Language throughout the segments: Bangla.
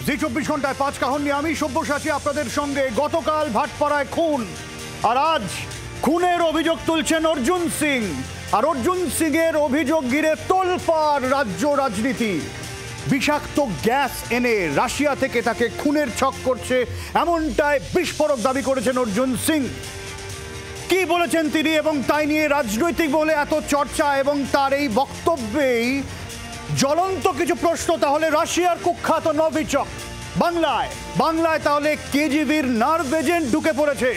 জি 24 ঘন্টায় 5 কাহন নিয়ে আমি সব্যসাচী আপনাদের সঙ্গে। গতকাল ভাটপাড়ায় খুন, আর আজ খুনের অভিযোগ তুলছেন অর্জুন সিং। আর অর্জুন সিং এর অভিযোগ ঘিরে তোলপাড় রাজ্য রাজনীতি। বিষাক্ত গ্যাস এনে রাশিয়া থেকে তাকে খুনের ছক করছে, এমনটাই বিস্ফোরক দাবি করেছেন অর্জুন সিং। কি বলেছেন তিনি এবং তাই নিয়ে রাজনৈতিক বলে এত চর্চা, এবং তার এই বক্তব্যেই জ্বলন্ত কিছু প্রশ্ন। তাহলে রাশিয়ার কুখ্যাত নভিচক বাংলায় তাহলে কেজিবির নার্ভ এজেন্ট ঢুকে পড়েছে,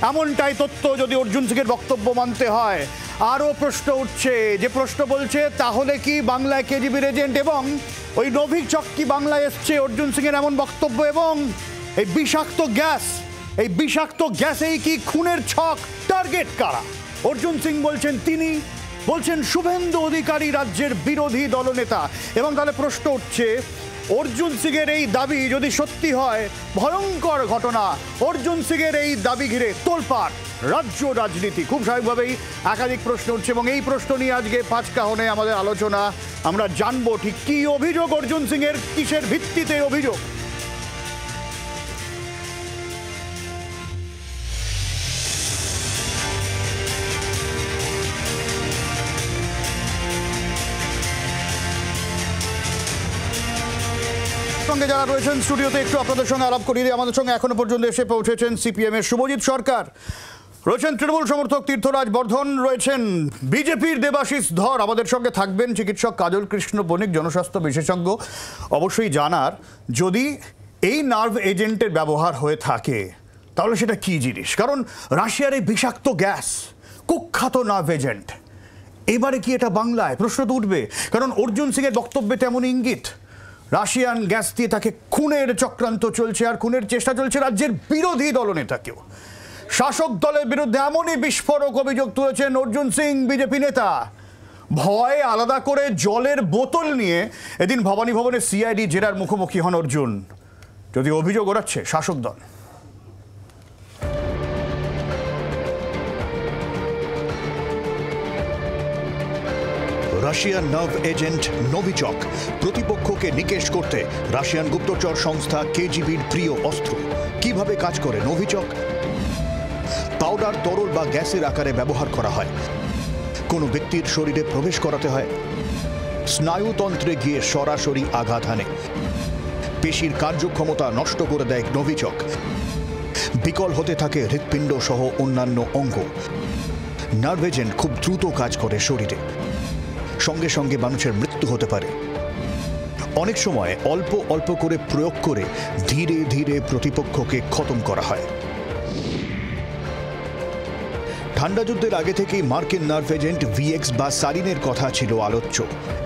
এমনটাই তথ্য যদি অর্জুন সিংয়ের বক্তব্য মানতে হয়। আরও প্রশ্ন উঠছে, যে প্রশ্ন বলছে তাহলে কি বাংলায় কেজিবির এজেন্ট এবং ওই নভিচক কি বাংলায় এসছে? অর্জুন সিংয়ের এমন বক্তব্য এবং এই বিষাক্ত গ্যাসেই কি খুনের ছক? টার্গেট কারা? অর্জুন সিং বলছেন তিনি বলছেন শুভেন্দু অধিকারী রাজ্যের বিরোধী দলনেতা। এবং তাহলে প্রশ্ন উঠছে, অর্জুন সিংয়ের এই দাবি যদি সত্যি হয়, ভয়ঙ্কর ঘটনা। অর্জুন সিংয়ের এই দাবি ঘিরে তোলপাড় রাজ্য রাজনীতি। খুব স্বাভাবিকভাবেই একাধিক প্রশ্ন উঠছে, এবং এই প্রশ্ন নিয়ে আজকে 5 কাহনে আমাদের আলোচনা। আমরা জানবো ঠিক কি অভিযোগ অর্জুন সিংয়ের, কিসের ভিত্তিতে অভিযোগ। সঙ্গে যারা রয়েছেন স্টুডিওতে একটু আপনাদের সঙ্গে আলাপ করিয়ে দিই। আমাদের সঙ্গে এখনো পর্যন্ত এসে পৌঁছেছেন সিপিএম এর শুভজিৎ সরকার, রয়েছেন তৃণমূল সমর্থক তীর্থরাজ বর্ধন, রয়েছেন বিজেপির দেবাশিস ধর, আমাদের সঙ্গে থাকবেন চিকিৎসক কাজল কৃষ্ণ বণিক, জনস্বাস্থ্য বিশেষজ্ঞ। অবশ্যই জানার, যদি এই নার্ভ এজেন্টের ব্যবহার হয়ে থাকে তাহলে সেটা কি জিনিস, কারণ রাশিয়ার এই বিষাক্ত গ্যাস কুখ্যাত নার্ভ এজেন্ট, এবারে কি এটা বাংলায়? প্রশ্ন তো উঠবে, কারণ অর্জুন সিংয়ের বক্তব্যে তেমন ইঙ্গিত। রাশিয়ান গ্যাস দিয়ে তাকে খুনের চক্রান্ত চলছে, আর খুনের চেষ্টা চলছে রাজ্যের বিরোধী দলনেতাকেও। শাসক দলের বিরুদ্ধে এমনই বিস্ফোরক অভিযোগ তুলেছেন অর্জুন সিং, বিজেপি নেতা। ভয়ে আলাদা করে জলের বোতল নিয়ে এদিন ভবানী ভবনে সিআইডি জেরার মুখোমুখি হন অর্জুন, যদি অভিযোগ ওড়াচ্ছে শাসক দল। রাশিয়ান নার্ভ এজেন্ট নভিচক প্রতিপক্ষকে নিকেশ করতে রাশিয়ান গুপ্তচর সংস্থা কেজিবির প্রিয় অস্ত্র। কিভাবে কাজ করে নভিচক? পাউডার, তরল বা গ্যাসের আকারে ব্যবহার করা হয়। কোনো ব্যক্তির শরীরে প্রবেশ করাতে হয়, স্নায়ুতন্ত্রে গিয়ে সরাসরি আঘাত হানে, পেশির কার্যক্ষমতা নষ্ট করে দেয় নভিচক, বিকল হতে থাকে হৃৎপিণ্ড সহ অন্যান্য অঙ্গ। নার্ভ এজেন্ট খুব দ্রুত কাজ করে শরীরে, সঙ্গে সঙ্গে মানুষের মৃত্যু হতে পারে। অনেক সময় অল্প অল্প করে প্রয়োগ করে ধীরে ধীরে প্রতিপক্ষকে খতম করা হয়। ঠান্ডা যুদ্ধের আগে থেকেই মার্কিন নার্ভ এজেন্ট ভিএক্স বা সারিনের কথা ছিল আলোচ্য।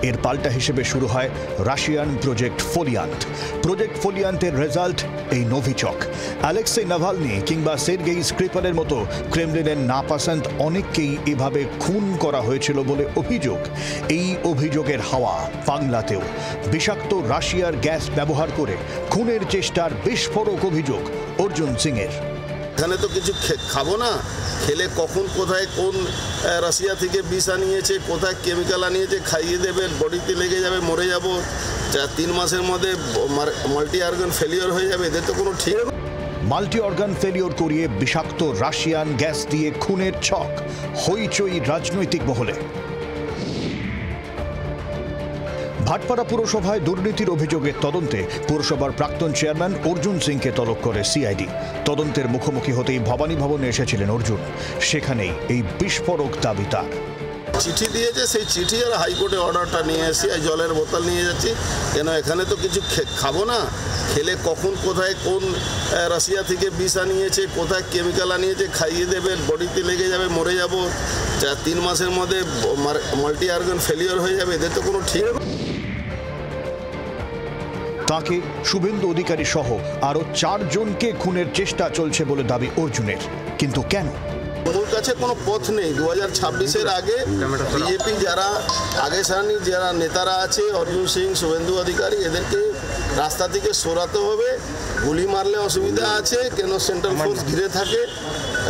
এর পাল্টা হিসেবে শুরু হয় রাশিয়ান প্রজেক্ট ফোলিয়ান্টের রেজাল্ট এই নভিচক। অ্যালেক্সেই নাভালনি কিংবা সের্গেই স্ক্রিপালের মতো ক্রেমলিনের নাপাসন্ত অনেককেই এভাবে খুন করা হয়েছিল বলে অভিযোগ। এই অভিযোগের হাওয়া বাংলাতেও। বিষাক্ত রাশিয়ার গ্যাস ব্যবহার করে খুনের চেষ্টার বিস্ফোরক অভিযোগ অর্জুন সিংয়ের। এখানে তো কিছু খাবো না, খেলে কখন কোথায় কোন রাশিয়া থেকে বিষ আনিয়েছে, কোথায় কেমিক্যাল আনিয়েছে, খাইয়ে দেবে, বডিতে লেগে যাবে, মরে যাব, 3 মাসের মধ্যে মাল্টি অর্গান ফেলিওর হয়ে যাবে। এদের তো কোনো ঠিক। মাল্টি অর্গান ফেলিওর করিয়ে বিষাক্ত রাশিয়ান গ্যাস দিয়ে খুনের ছক, হইচই রাজনৈতিক মহলে। ভাটপাড়া পুরসভায় দুর্নীতির অভিযোগের তদন্তে পুরসভার প্রাক্তন চেয়ারম্যান অর্জুন সিংকে তলব করে সিআইডি। তদন্তের মুখোমুখি হতেই ভবানী ভবনে এসেছিলেন অর্জুন, সেখানেই এই বিস্ফোরক দাবি তার। চিঠি দিয়েছে, সেই চিঠি আর হাইকোর্টে অর্ডারটা নিয়ে এসে জলের বোতল নিয়ে যাচ্ছি, কেন এখানে তো কিছু খাবো না, খেলে কখন কোথায় কোন রাশিয়া থেকে বিষ আনিয়েছে, কোথায় কেমিক্যাল আনিয়েছে, খাইয়ে দেবে, বডিতে লেগে যাবে, মরে যাব, 3 মাসের মধ্যে মাল্টি অর্গান ফেলিওর হয়ে যাবে। এদের তো কোনো ঠিক। তাকে, শুভেন্দু অধিকারী সহ আরো 4 জনকে খুনের চেষ্টা চলছে বলে দাবি অর্জুনের। কিন্তু কেন? ওর কাছে কোনো পথ নেই। 2026-এর আগে বিজেপি যারা আগে সারির যারা নেতারা আছে, অর্জুন সিং, শুভেন্দু অধিকারী, এদেরকে রাস্তা থেকে সরাতে হবে। গুলি মারলে অসুবিধা আছে, কেন সেন্ট্রাল ফোর্স ঘিরে থাকে,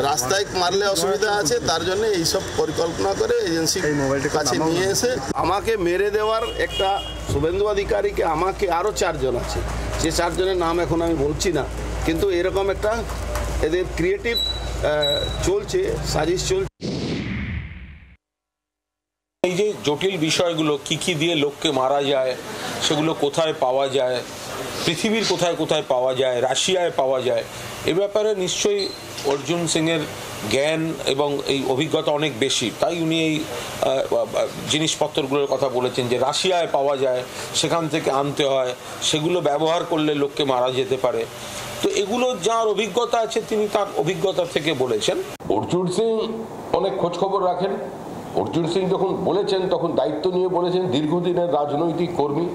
রাস্তায় মারলে অসুবিধা আছে, তার জন্য এইসব পরিকল্পনা করে এজেন্সির কাছে নিয়ে এসে আমাকে মেরে দেওয়ার একটা, শুভেন্দু অধিকারীকে, আমাকে আরও 4 জন আছে, যে 4 জনের নাম এখন আমি বলছি না, কিন্তু এরকম একটা এদের ক্রিয়েটিভ চলছে, সাজিশ চলছে। এই যে জটিল বিষয়গুলো কি কি দিয়ে লোককে মারা যায়, সেগুলো কোথায় পাওয়া যায়, পৃথিবীর কোথায় কোথায় পাওয়া যায়, রাশিয়ায় পাওয়া যায়, এ ব্যাপারে নিশ্চয়ই অর্জুন সিংয়ের জ্ঞান এবং এই অভিজ্ঞতা অনেক বেশি, তাই উনি এই জিনিসপত্রগুলোর কথা বলেছেন যে রাশিয়ায় পাওয়া যায়, সেখান থেকে আনতে হয়, সেগুলো ব্যবহার করলে লোককে মারা যেতে পারে। তো এগুলো যার অভিজ্ঞতা আছে তিনি তার অভিজ্ঞতা থেকে বলেছেন। অর্জুন সিং অনেক খোঁজখবর রাখেন। অর্জুন সিং যখন বলেছেন তখন দায়িত্ব নিয়ে বলেছেন, দীর্ঘদিনের রাজনৈতিক কর্মী,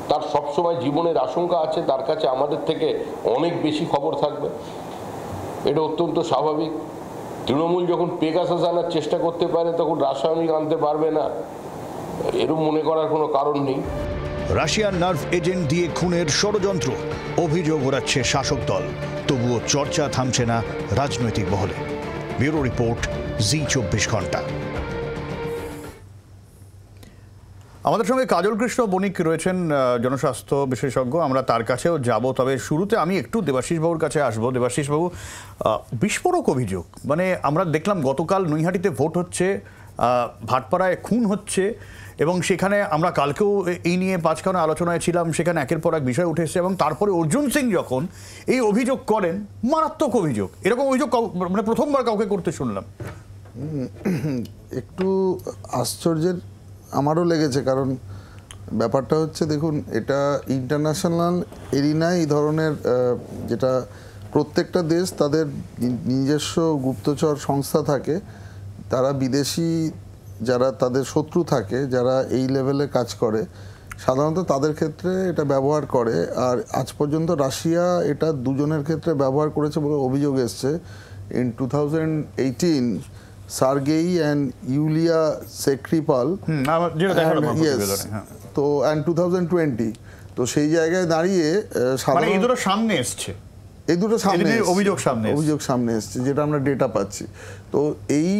তার সবসময় জীবনের আশঙ্কা আছে, তার কাছে আমাদের থেকে অনেক বেশি খবর থাকবে, এটা অত্যন্ত স্বাভাবিক। তৃণমূল যখন পেগাসাস আনার চেষ্টা করতে পারে তখন রাসায়নিক আনতে পারবে না, এরকম মনে করার কোনো কারণ নেই। রাশিয়ান নার্ভ এজেন্ট দিয়ে খুনের ষড়যন্ত্র, অভিযোগ ওড়াচ্ছে শাসক দল, তবুও চর্চা থামছে না রাজনৈতিক মহলে। ব্যুরো রিপোর্ট, জি24 ঘন্টা। আমাদের সঙ্গে কাজল কৃষ্ণ বণিক রয়েছেন, জনস্বাস্থ্য বিশেষজ্ঞ। আমরা তার কাছেও যাব, তবে শুরুতে আমি একটু দেবাশিস বাবুর কাছে আসবো। দেবাশিস বাবু, বিস্ফোরক অভিযোগ, মানে আমরা দেখলাম গতকাল নৈহাটিতে ভোট হচ্ছে, ভাটপাড়ায় খুন হচ্ছে, এবং সেখানে আমরা কালকেও এই নিয়ে 5 খানা আলোচনায় ছিলাম, সেখানে একের পর এক বিষয় উঠে এসেছে, এবং তারপরে অর্জুন সিং যখন এই অভিযোগ করেন, মারাত্মক অভিযোগ, এরকম অভিযোগ মানে প্রথমবার কাউকে করতে শুনলাম। একটু আশ্চর্যের আমারও লেগেছে, কারণ ব্যাপারটা হচ্ছে, দেখুন, এটা ইন্টারন্যাশনাল এরিনায় এই ধরনের, যেটা প্রত্যেকটা দেশ তাদের নিজস্ব গুপ্তচর সংস্থা থাকে, তারা বিদেশি যারা তাদের শত্রু থাকে, যারা এই লেভেলে কাজ করে, সাধারণত তাদের ক্ষেত্রে এটা ব্যবহার করে। আর আজ পর্যন্ত রাশিয়া এটা দুজনের ক্ষেত্রে ব্যবহার করেছে বলে অভিযোগ এসছে। ইন 2018 সার্গেই অ্যান্ড ইউলিয়া সেক্রিপাল, তো অ্যান্ড 2020, তো সেই জায়গায় দাঁড়িয়ে এই দুটো সামনে এসছে, এই দুটো সামনে অভিযোগ সামনে এসছে, যেটা আমরা ডেটা পাচ্ছি। তো এই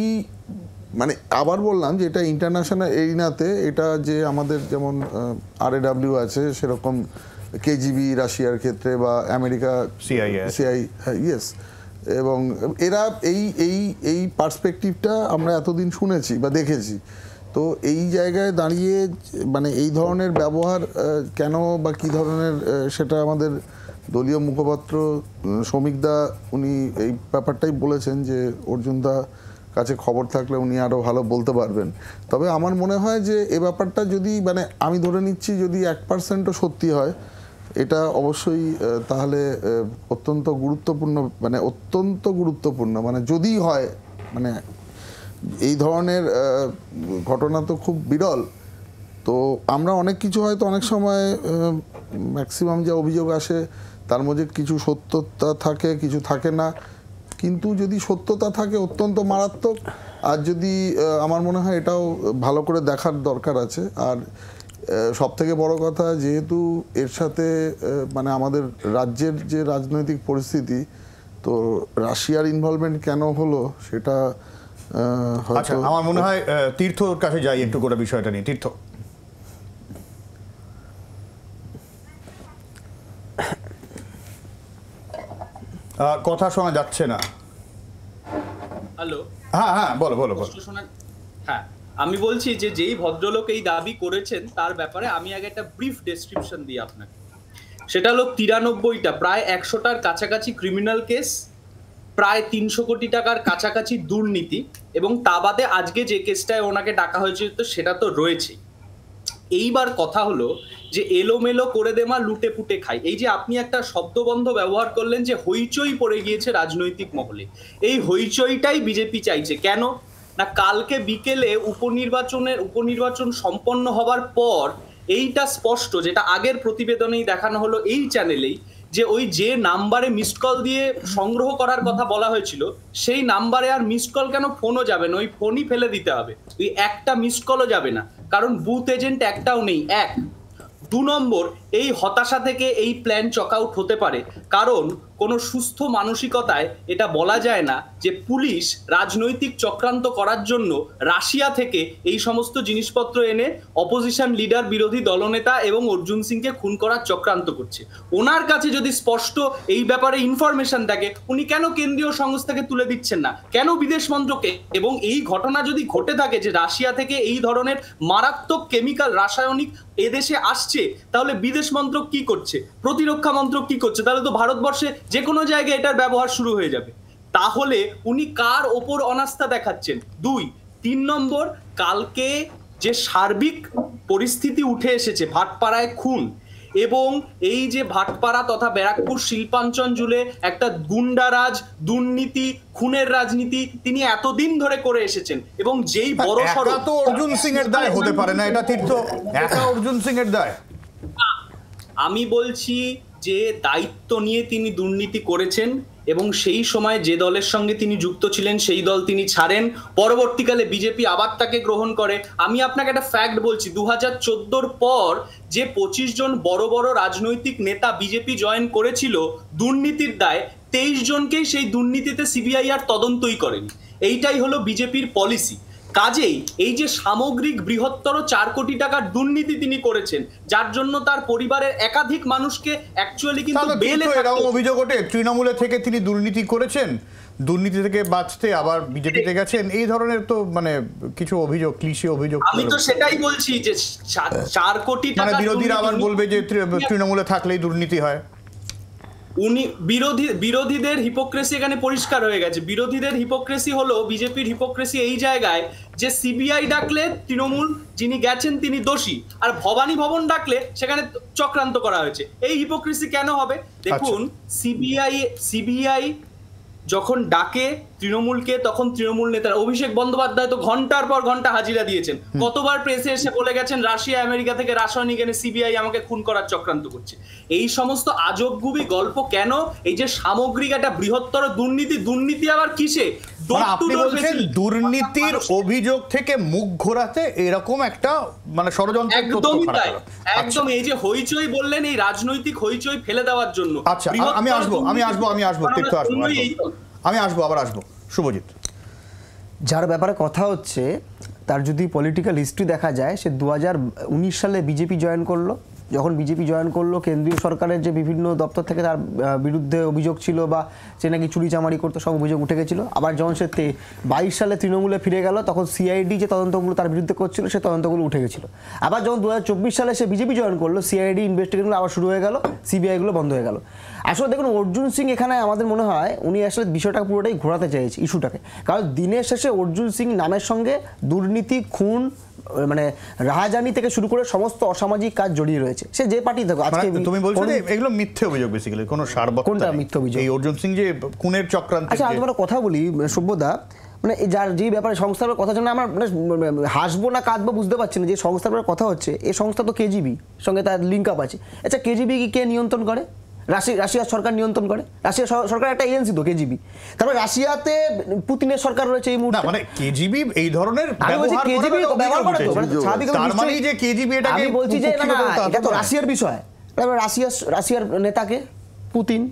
মানে আবার বললাম যে এটা ইন্টারন্যাশনাল এরিনাতে, এটা যে আমাদের যেমন RAW আছে, সেরকম KGB রাশিয়ার ক্ষেত্রে, বা আমেরিকা CI, এবং এরা এই পার্সপেক্টিভটা আমরা এতদিন শুনেছি বা দেখেছি। তো এই জায়গায় দাঁড়িয়ে মানে এই ধরনের ব্যবহার কেন বা কী ধরনের, সেটা আমাদের দলীয় মুখপাত্র শ্রমিকদা, উনি এই ব্যাপারটাই বলেছেন যে অর্জুনদা কাছে খবর থাকলে উনি আরও ভালো বলতে পারবেন। তবে আমার মনে হয় যে এ ব্যাপারটা যদি, মানে আমি ধরে নিচ্ছি যদি 1%ও সত্যি হয়, এটা অবশ্যই তাহলে অত্যন্ত গুরুত্বপূর্ণ, মানে যদি হয়, মানে এই ধরনের ঘটনা তো খুব বিরল। তো আমরা অনেক কিছু হয়তো অনেক সময় ম্যাক্সিমাম যে অভিযোগ আসে তার মধ্যে কিছু সত্যতা থাকে, কিছু থাকে না, কিন্তু যদি সত্যতা থাকে অত্যন্ত মারাত্মক। আর যদি, আমার মনে হয় এটাও ভালো করে দেখার দরকার আছে। আর সবথেকে বড় কথা, যেহেতু এর সাথে মানে আমাদের রাজ্যের যে রাজনৈতিক পরিস্থিতি, তো রাশিয়ার ইনভলভমেন্ট কেন হলো সেটা আচ্ছা, আমার মনে হয় তীর্থর কাছে যাই একটু করে বিষয়টা নিয়ে। তীর্থ, কথা শোনা যাচ্ছে না। হ্যালো, হ্যাঁ বলো। হ্যাঁ, আমি বলছি যে যেই ভদ্রলোক এই দাবি করেছেন তার ব্যাপারে আমি আগে একটা ব্রিফ ডেসক্রিপশন দিই আপনাকে। সেটা হলো 93টা, প্রায় 100টার কাছাকাছি ক্রিমিনাল কেস, প্রায় 300 কোটি টাকার কাছাকাছি দুর্নীতি, এবং তা বাদে আজকে যে কেসটায় ওনাকে ডাকা হয়েছে তো সেটা তো রয়েছেই। এইবার কথা হলো যে এলোমেলো করে দেমা লুটে পুটে খাই, এই যে আপনি একটা শব্দবন্ধ ব্যবহার করলেন যে হইচই পড়ে গিয়েছে রাজনৈতিক মহলে, এই হইচইটাই বিজেপি চাইছে। কেন না, কালকে বিকেলে উপনির্বাচন সম্পন্ন হবার পর এইটা স্পষ্ট, যেটা আগের প্রতিবেদনেই দেখানো হলো এই চ্যানেলেই, যে ওই যে নাম্বারে মিসড কল দিয়ে সংগ্রহ করার কথা বলা হয়েছিল, সেই নাম্বারে আর মিসড কল কেন, ফোনও যাবে না, ওই ফোনই ফেলে দিতে হবে, ওই একটা মিসড কলও যাবে না, কারণ বুথ এজেন্ট একটাও নেই। 1, 2 নম্বর, এই হতাশা থেকে এই প্ল্যান চক আউট হতে পারে, কারণ কোনো সুস্থ মানসিকতায় এটা বলা যায় না যে পুলিশ রাজনৈতিক চক্রান্ত করার জন্য রাশিয়া থেকে এই সমস্ত জিনিসপত্র এনে অপোজিশন লিডার, বিরোধী দলনেতা এবং অর্জুন সিংকে খুন করার চক্রান্ত করছে। ওনার কাছে যদি স্পষ্ট এই ব্যাপারে ইনফরমেশন থাকে, উনি কেন কেন্দ্রীয় সংস্থাকে তুলে দিচ্ছেন না, কেন বিদেশ মন্ত্রকে? এবং এই ঘটনা যদি ঘটে থাকে যে রাশিয়া থেকে এই ধরনের মারাত্মক কেমিক্যাল, রাসায়নিক এদেশে আসছে, তাহলে বিদেশ মন্ত্রক কি করছে, প্রতিরক্ষা মন্ত্রক কি করছে? তাহলে তো ভারতবর্ষে যে কোনো জায়গায় এটার ব্যবহার শুরু হয়ে যাবে। তাহলে উনি কার ওপর অনাস্থা দেখাচ্ছেন? 2, 3 নম্বর, কালকে যে সার্বিক পরিস্থিতি উঠে এসেছে, ভাটপাড়ায় খুন, এবং এই যে ভাটপাড়া তথা ব্যারাকপুর শিল্পাঞ্চল জুড়ে একটা গুন্ডারাজ, দুর্নীতি, খুনের রাজনীতি তিনি এতদিন ধরে করে এসেছেন, এবং যেই বড় সড়ো তো অর্জুন সিং এর দায় হতে পারে না এটা, তীর্থ একা অর্জুন সিং এর দায়। আমি বলছি যে দায়িত্ব নিয়ে তিনি দুর্নীতি করেছেন, এবং সেই সময় যে দলের সঙ্গে তিনি যুক্ত ছিলেন সেই দল তিনি ছাড়েন, পরবর্তীকালে বিজেপি আবার তাকে গ্রহণ করে। আমি আপনাকে একটা ফ্যাক্ট বলছি, 2014 পর যে 25 জন বড় বড় রাজনৈতিক নেতা বিজেপি জয়েন করেছিল দুর্নীতির দায়, 23 জনকেই সেই দুর্নীতিতে সিবিআই আর তদন্তই করেনি। এইটাই হলো বিজেপির পলিসি। কাজেই এই যে সামগ্রিক বৃহত্তর 4 কোটি টাকার দুর্নীতি তিনি করেছেন, যার জন্য তার পরিবারের একাধিক মানুষকে অ্যাকচুয়ালি কিন্তু বেলে এরকম অভিযোগ ওঠে তৃণমূলে থেকে তিনি দুর্নীতি করেছেন, দুর্নীতি থেকে বাঁচতে আবার বিজেপিতে গেছেন, এই ধরনের তো মানে কিছু অভিযোগ, ক্লিশে অভিযোগ। আমি তো সেটাই বলছি যে 4 কোটি টাকা, মানে বিরোধীরা আবার বলবে যে তৃণমূলে থাকলেই দুর্নীতি হয়। উনি বিরোধীদের হিপোক্রেসি এখানে পরিষ্কার হয়ে গেছে। বিরোধীদের হিপোক্রেসি হলো বিজেপির হিপোক্রেসি এই জায়গায় যে সিবিআই ডাকলে তৃণমূল যিনি গেছেন তিনি দোষী, আর ভবানী ভবন ডাকলে সেখানে চক্রান্ত করা হয়েছে। এই হিপোক্রেসি কেন হবে? দেখুন, সিবিআই যখন ডাকে তৃণমূলকে, তখন তৃণমূল নেতারা, অভিষেক বন্দ্যোপাধ্যায় তো ঘন্টার পর ঘন্টা হাজিরা দিয়েছেন, কতবার প্রেসে এসে বলে গেছেন রাশিয়া আমেরিকা থেকে রাসায়নিক এনে সিবিআই আমাকে খুন করার চক্রান্ত করছে। এই সমস্ত আজবগুবি গল্প কেন? এই যে সামগ্রিক একটা বৃহত্তর দুর্নীতি আবার কিসে? আপনি বলছেন দুর্নীতির অভিযোগ থেকে মুখ ঘোরাতে এরকম একটা মানে ষড়যন্ত্র। একদমই তাই, একদম। এই যে হইচই বললেন, এই রাজনৈতিক হইচই ফেলে দেওয়ার জন্য। আচ্ছা, আমি আসবো তীর্থ, আমি আবার আসবো শুভজিৎ। যার ব্যাপারে কথা হচ্ছে তার যদি পলিটিক্যাল হিস্ট্রি দেখা যায়, সে 2019 সালে বিজেপি জয়েন করলো। যখন বিজেপি জয়েন করলো, কেন্দ্রীয় সরকারের যে বিভিন্ন দপ্তর থেকে তার বিরুদ্ধে অভিযোগ ছিল বা সে নাকি চুরি চামারি করতো, সব অভিযোগ উঠে গেছিলো। আবার যখন সে 22 সালে তৃণমূলে ফিরে গেল, তখন সিআইডি যে তদন্তগুলো তার বিরুদ্ধে করছিল সে তদন্তগুলো উঠে গেছিলো। আবার যখন 2024 সালে সে বিজেপি জয়েন করলো, সিআইডি ইনভেস্টিগেশনগুলো আবার শুরু হয়ে গেল, সিবিআইগুলো বন্ধ হয়ে গেল। আসলে দেখুন, অর্জুন সিং এখানে আমাদের মনে হয় উনি আসলে বিষয়টা পুরোটাই ঘোরাতে চাইছে, ইস্যুটাকে। কারণ দিনের শেষে অর্জুন সিং নামের সঙ্গে দুর্নীতি, খুন, মানে রাহাজানি থেকে শুরু করে সমস্ত অসামাজিক কাজ জড়িয়ে রয়েছে, সে যে পার্টি থাকো। আজকে তুমি বলছো যে এগুলো মিথ্যে অভিযোগ, বেসিক্যালি কোনো সারবত্তা। কোনটা মিথ্যে অভিযোগ? এই অর্জুন সিং যে খুনের চক্রান্ত। আচ্ছা, আমি তোমার কথা বলি সভ্যদা, মানে যার যেই ব্যাপারে সংস্থার কথা জন্য আমার মানে হাসবো না কাঁদবো বুঝতে পারছি না। যে সংস্থার ব্যাপারে কথা হচ্ছে, এই সংস্থা তো কেজিবি সঙ্গে তার লিঙ্ক আপ আছে। আচ্ছা, কেজিবি কি কে নিয়ন্ত্রণ করে? রাশিয়ার সরকার নিয়ন্ত্রণ করে। রাশিয়া সরকার একটা এজেন্সি তো কেজিবি। তারপরে রাশিয়াতে পুতিনের সরকার রয়েছে এই মুহূর্তে। মানে কেজিবি এই ধরনের ব্যবহার করে তো, তার মানে যে কেজিবি এটাকে, আমি বলছি যে না, এটা তো রাশিয়ার বিষয়। তারপরে রাশিয়ার নেতাকে পুতিন,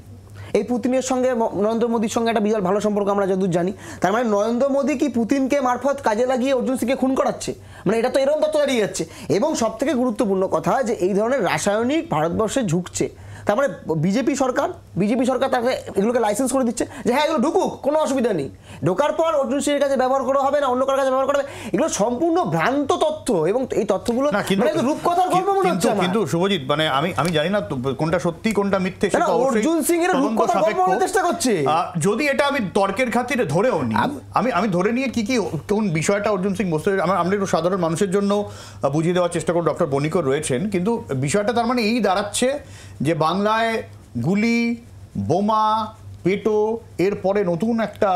এই পুতিনের সঙ্গে নরেন্দ্র মোদীর সঙ্গে একটা বিশাল ভালো সম্পর্ক আমরা যতদূর জানি। তার মানে নরেন্দ্র মোদী কি পুতিনকে মারফত কাজে লাগিয়ে অর্জুন সিংকে খুন করাচ্ছে? মানে এটা তো এরকম তথ্য দাঁড়িয়ে যাচ্ছে। এবং সব থেকে গুরুত্বপূর্ণ কথা যে এই ধরনের রাসায়নিক ভারতবর্ষে ঝুঁকছে, তারপরে বিজেপি সরকার তাকে এগুলোকে লাইসেন্স করে দিচ্ছে যে হ্যাঁ এগুলো ঢুকুক, কোনো অসুবিধা নেই। ঢোকার পর অর্জুন সিংয়ের কাছে ব্যবহার করা হবে না, অন্য কারোর কাছে ব্যবহার করা হবে। এগুলো সম্পূর্ণ ভ্রান্ত তথ্য, এবং এই তথ্যগুলো রূপকথার গল্প মনে হচ্ছে। কিন্তু শুভজিৎ, মানে আমি জানি না কোনটা সত্যি কোনটা মিথ্যে। অর্জুন সিং এর রূপকথার গল্প বলার চেষ্টা করছে। যদি এটা আমি তর্কের খাতিরে ধরেও নিই, আমি ধরে নিয়ে কি কোন বিষয়টা অর্জুন সিং বসতে, আমরা একটু সাধারণ মানুষের জন্য বুঝিয়ে দেওয়ার চেষ্টা করব। ডক্টর বণিকর রয়েছেন, কিন্তু বিষয়টা তার মানে এই দাঁড়াচ্ছে যে বাংলায় গুলি, বোমা, পেটো, এরপরে নতুন একটা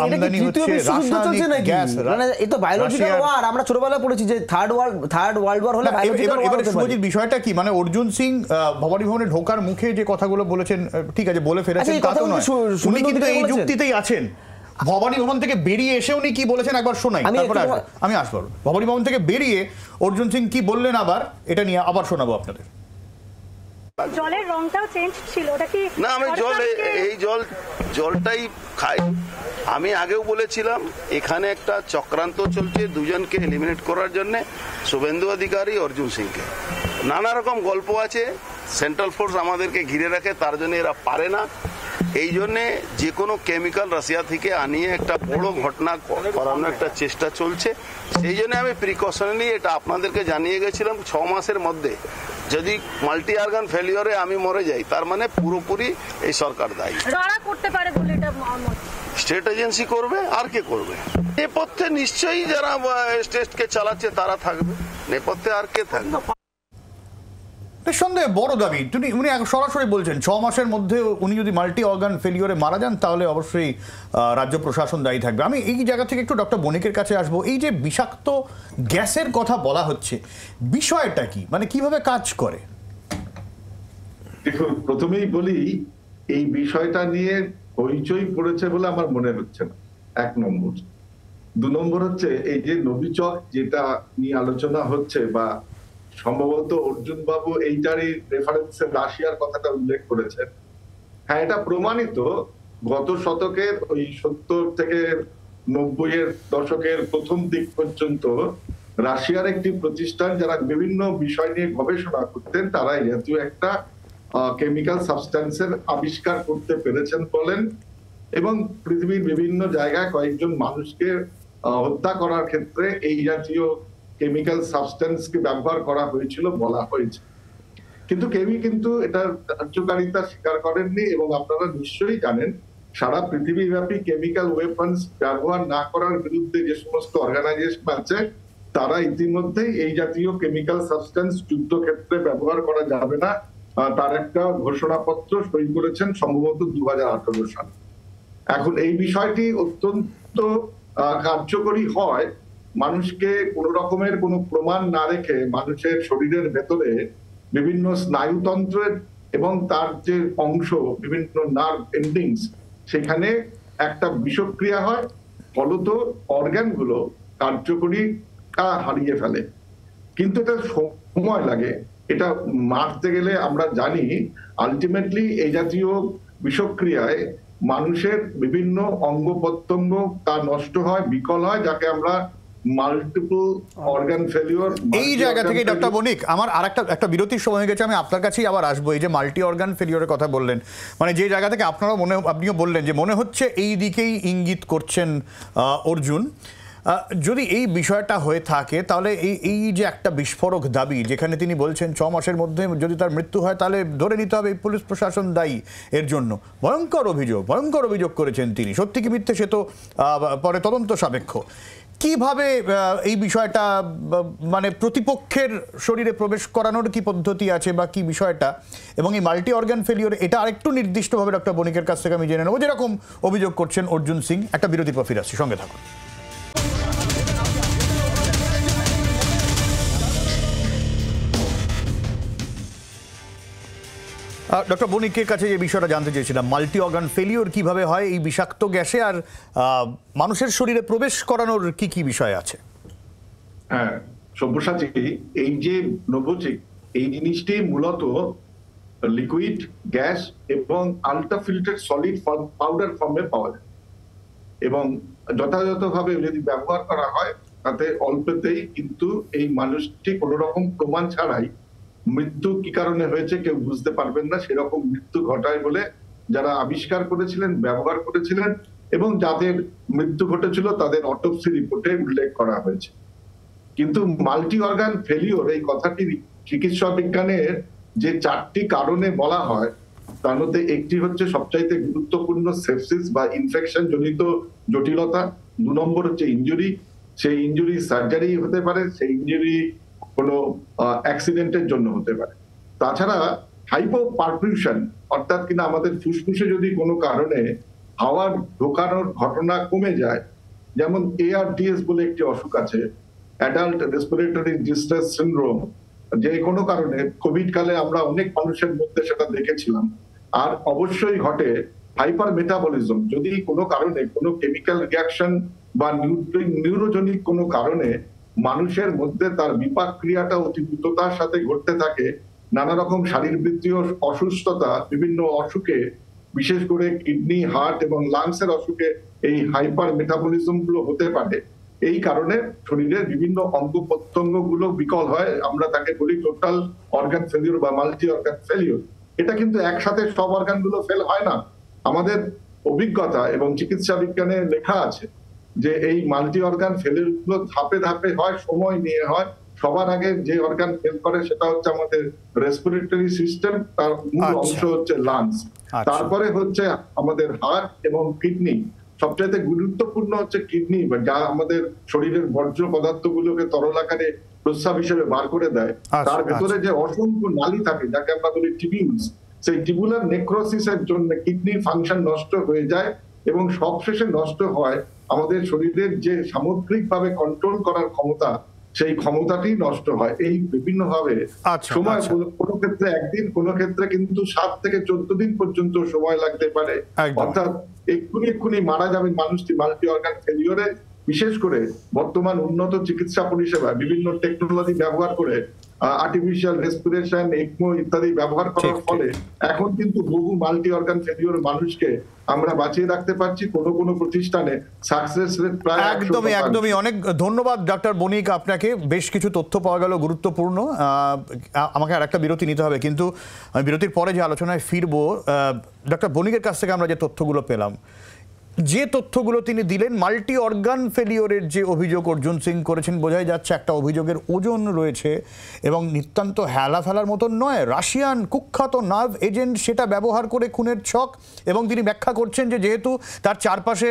আমদানি হচ্ছে রাসায়নিক গ্যাস। মানে এই তো বায়োলজিক্যাল ওয়ার, আমরা ছোটবেলায় পড়েছি যে থার্ড ওয়ার্ল্ড ওয়ার হলে বায়োলজিক্যাল ওয়ার। শুভজিৎ, বিষয়টা কি, মানে অর্জুন সিং ভবানী ভবনে ঢোকার মুখে যে কথাগুলো বলেছেন, ঠিক আছে বলে ফেলেছেন, তা তো নয়। উনি কিন্তু এই যুক্তিতেই আছেন। ভবানী ভবন থেকে বেরিয়ে এসে উনি কি বলেছেন একবার শোনাই, তারপরে আমি আসবো। ভবানী ভবন থেকে বেরিয়ে অর্জুন সিং কি বললেন আবার, এটা নিয়ে আবার শোনাবো আপনাদের। জলের রংটাও চেঞ্জ ছিল, ওটা কি? না, আমি এই জলটাই খাই। আমি আগেও বলেছিলাম এখানে একটা চক্রান্ত চলছে দুজনকে এলিমিনেট করার জন্য, শুভেন্দু অধিকারী, অর্জুন সিংকে। নানা রকম গল্প আছে, সেন্ট্রাল ফোর্স আমাদেরকে ঘিরে রাখে, তার জন্য এরা পারে না। এই জন্যে যে কোনো কেমিক্যাল রাশিয়া থেকে আনিয়ে একটা বড় ঘটনা করানোর একটা চেষ্টা চলছে। সেই জন্য আমি প্রিকশনারি এটা আপনাদেরকে জানিয়ে গেছিলাম 6 মাসের মধ্যে যদি মাল্টি অর্গান ফেলিওরে আমি মরে যাই, তার মানে পুরোপুরি এই সরকার দায়ী। করতে পারে বলে এটা স্টেট এজেন্সি করবে, আর কে করবে? নেপথ্যে নিশ্চয়ই যারা স্টেটকে চালাচ্ছে তারা থাকবে, নেপথ্যে আর কে থাকবে? নিঃসন্দেহে বড় দাবি। উনি সরাসরি বলছেন 6 মাসের মধ্যে উনি যদি মাল্টি অর্গান ফেলিওরে মারা যান তাহলে অবশ্যই রাজ্য প্রশাসন দায়ী থাকবে। আমি এই জায়গা থেকে একটু ডক্টর বণিকের কাছে আসবো। এই যে বিষাক্ত গ্যাসের কথা বলা হচ্ছে, বিষয়টা কি, মানে কিভাবে কাজ করে? দেখুন, প্রথমেই বলি এই বিষয়টা নিয়ে হইচই পড়েছে বলে আমার মনে হচ্ছে না, 1 নম্বর। 2 নম্বর হচ্ছে এই যে নভিচক যেটা নিয়ে আলোচনা হচ্ছে, বা সম্ভবত অর্জুন বাবু এইটারই রেফারেন্সে রাশিয়ার কথাটা উল্লেখ করেছেন। হ্যাঁ, এটা প্রমাণিত গত শতকের ওই 70 থেকে 90-এর দশকের প্রথম দিক পর্যন্ত রাশিয়ার একটি প্রতিষ্ঠান যারা বিভিন্ন বিষয় নিয়ে গবেষণা করতেন, তারা এই জাতীয় একটা কেমিক্যাল সাবস্ট্যান্সের আবিষ্কার করতে পেরেছেন বলেন, এবং পৃথিবীর বিভিন্ন জায়গায় কয়েকজন মানুষকে হত্যা করার ক্ষেত্রে এই জাতীয় কেমিক্যাল সাবস্ট্যান্সকে ব্যবহার করা হয়েছিল বলা হয়েছে। কিন্তু কেউই কিন্তু এটার কার্যকারিতা স্বীকার করেননি, এবং আপনারা নিশ্চয়ই জানেন সারা পৃথিবীব্যাপী কেমিক্যাল ওয়েপন্স ব্যবহার না করার বিরুদ্ধে যে সমস্ত অর্গানাইজেশন আছে তারা ইতিমধ্যেই এই জাতীয় কেমিক্যাল সাবস্ট্যান্স যুদ্ধক্ষেত্রে ব্যবহার করা যাবে না তার একটা ঘোষণাপত্র সই করেছেন সম্ভবত 2018 সালে। এখন এই বিষয়টি অত্যন্ত কার্যকরী হয় মানুষকে কোনো রকমের কোনো প্রমাণ না রেখে মানুষের শরীরের ভেতরে বিভিন্ন স্নায়ুতন্ত্রের এবং তার যে অংশ বিভিন্ন নার্ভ এন্ডিংস সেখানে একটা বিষক্রিয়া হয়, ফলত অর্গানগুলো কার্যকরিতা হারিয়ে ফেলে। কিন্তু এটা সময় লাগে, এটা মারতে গেলে আমরা জানি আলটিমেটলি এই জাতীয় বিষক্রিয়ায় মানুষের বিভিন্ন অঙ্গ প্রত্যঙ্গ তা নষ্ট হয়, বিকল হয়, যাকে আমরা মাল্টিপল অর্গান ফেলিওর। এই জায়গা থেকে ডক্টর বণিক আমার আরেকটা বিরতির সময় হয়ে গেছে, আমি আপনার কাছেই আবার আসবো। এই যে মাল্টি অর্গান ফেলিওরের কথা বললেন, মানে যে জায়গা থেকে আপনিও বললেন যে মনে হচ্ছে এই দিকেই ইঙ্গিত করছেন অর্জুন। যদি এই বিষয়টা হয়ে থাকে তাহলে এই যে একটা বিস্ফোরক দাবি, যেখানে তিনি বলছেন 6 মাসের মধ্যে যদি তার মৃত্যু হয় তাহলে ধরে নিতে হবে পুলিশ প্রশাসন দায়ী এর জন্য, ভয়ঙ্কর অভিযোগ করেছেন তিনি। সত্যি কি মিথ্যে সে তো পরে তদন্ত সাপেক্ষ। কিভাবে এই বিষয়টা মানে প্রতিপক্ষের শরীরে প্রবেশ করানোর কি পদ্ধতি আছে বা কি বিষয়টা, এবং এই মাল্টি অর্গান ফেলিওর এটা আরেকটু নির্দিষ্টভাবে ডক্টর বণিকের কাছ থেকে আমি জেনে নেবো, যেরকম অভিযোগ করছেন অর্জুন সিং। একটা বিরতির পর ফিরে আসছি, সঙ্গে থাকুন। ডক্টর বণিকের কাছে যে বিষয়টা জানতে চেয়েছিলাম, মাল্টি অর্গান ফেলিওর কিভাবে হয় এই বিষাক্ত গ্যাসে, আর মানুষের শরীরে প্রবেশ করানোর কি কি বিষয় আছে? হ্যাঁ সব্যসাচী, এই যে নভোচিক এই জিনিসটি মূলত লিকুইড, গ্যাস এবং আলট্রা ফিল্টার্ড সলিড পাউডার ফর্মে পাওয়া যায়, এবং যথাযথভাবে যদি ব্যবহার করা হয় তাতে অল্পতেই কিন্তু এই মানুষটি কোনো রকম প্রমাণ ছাড়াই মৃত্যু কি কারণে হয়েছে কেউ বুঝতে পারবেন না, সেরকম মৃত্যু ঘটায় বলে যারা আবিষ্কার করেছিলেন, ব্যবহার করেছিলেন এবং যাদের মৃত্যু ঘটেছিল তাদের অটোপসি রিপোর্টে উল্লেখ করা হয়েছে। কিন্তু মাল্টি অর্গান ফেলিওর এই কথাটি চিকিৎসা বিজ্ঞানের যে 4টি কারণে বলা হয় তার মধ্যে একটি হচ্ছে সবচাইতে গুরুত্বপূর্ণ সেপসিস বা ইনফেকশন জনিত জটিলতা। 2 নম্বর হচ্ছে ইনজুরি, সেই ইনজুরি সার্জারি হতে পারে, সেই ইনজুরি কোনো অ্যাক্সিডেন্টের জন্য হতে পারে। তাছাড়া হাইপোপারফিউশন, অর্থাৎ কিনা আমাদের ফুসফুসে যদি কোনো কারণে হাওয়ার ঢোকানোর ঘটনা কমে যায়, যেমন ARDS বলে একটি অসুখ আছে, অ্যাডাল্ট রেসপিরেটরি ডিস্ট্রেস সিনড্রোম, যে কোনো কারণে কোভিড কালে আমরা অনেক মানুষের মধ্যে সেটা দেখেছিলাম। আর অবশ্যই ঘটে হাইপার মেটাবলিজম, যদি কোনো কারণে কোনো কেমিক্যাল রিয়াকশন বা নিউরোজনিক কোনো কারণে মানুষের মধ্যে তার বিপাক ক্রিয়াটা অতি দ্রুততার সাথে ঘটতে থাকে, নানা রকম শারীরবৃত্তীয় অসুস্থতা, বিভিন্ন অসুখে, বিশেষ করে কিডনি, হার্ট এবং লাংসের অসুখে এই হাইপার মেটাবলিজম গুলো হতে পারে। এই কারণে শরীরের বিভিন্ন অঙ্গ প্রত্যঙ্গ গুলো বিকল হয়, আমরা তাকে বলি টোটাল অর্গান ফেলিওর বা মাল্টি অর্গান ফেলিওর। এটা কিন্তু একসাথে সব অর্গান গুলো ফেল হয় না। আমাদের অভিজ্ঞতা এবং চিকিৎসা বিজ্ঞানে লেখা আছে যে এই মাল্টি অর্গান ফেলিওর গুলো ধাপে ধাপে হয়, সময় নিয়ে হয়। সবার আগে যে অর্গান ফেল করে সেটা হচ্ছে আমাদের রেসপিরেটরি সিস্টেম, তার মূল অংশ হচ্ছে লাংস, তারপরে হচ্ছে আমাদের হার্ট এবং কিডনি। সবচাইতে গুরুত্বপূর্ণ হচ্ছে কিডনি, যা আমাদের শরীরের বর্জ্য পদার্থগুলোকে তরল আকারে প্রস্রাব হিসেবে বার করে দেয়। তার ভেতরে যে অসংখ্য নালী থাকে, যাকে আমরা বলি টিবিউলস, সেই টিবুলার নেক্রোসিসের জন্য কিডনির ফাংশন নষ্ট হয়ে যায় এবং সবশেষে নষ্ট হয় আমাদের শরীরের যে সামগ্রিকভাবে কন্ট্রোল করার ক্ষমতা, সেই ক্ষমতাটি নষ্ট হয়। এই বিভিন্ন ভাবে সময়, কোনো ক্ষেত্রে একদিন, কোনো ক্ষেত্রে কিন্তু 7 থেকে 14 দিন পর্যন্ত সময় লাগতে পারে। অর্থাৎ এক্ষুনি মারা যাবে মানুষটি মাল্টি অর্গান ফেলিওরে। বিশেষ করে বর্তমান উন্নত চিকিৎসা পরিষেবা, বিভিন্ন টেকনোলজি ব্যবহার করে, আর্টিফিশিয়াল রেসপিরেশন, এক্মো ইত্যাদি ব্যবহার করার ফলে এখন কিন্তু বহু মাল্টি অর্গান ফেলিওর মানুষকে আমরা বাঁচিয়ে রাখতে পারছি। কোনো প্রতিষ্ঠানে সাকসেস রেট প্রায় একদমই। অনেক ধন্যবাদ ডক্টর বণিক আপনাকে। বেশ কিছু তথ্য পাওয়া গেল গুরুত্বপূর্ণ। আমাকে আর একটা বিরতি নিতে হবে, কিন্তু আমি বিরতির পরে যে আলোচনায় ফিরবো, ডক্টর বণিকের কাছ থেকে আমরা যে তথ্যগুলো পেলাম, যে তথ্যগুলো তিনি দিলেন, মাল্টি অর্গান ফেলিওরের যে অভিযোগ অর্জুন সিং করেছেন, বোঝাই যাচ্ছে একটা অভিযোগের ওজন রয়েছে এবং নিতান্ত হেলা ফেলার মতন নয়। রাশিয়ান কুখ্যাত নার্ভ এজেন্ট সেটা ব্যবহার করে খুনের ছক, এবং তিনি ব্যাখ্যা করছেন যে যেহেতু তার চারপাশে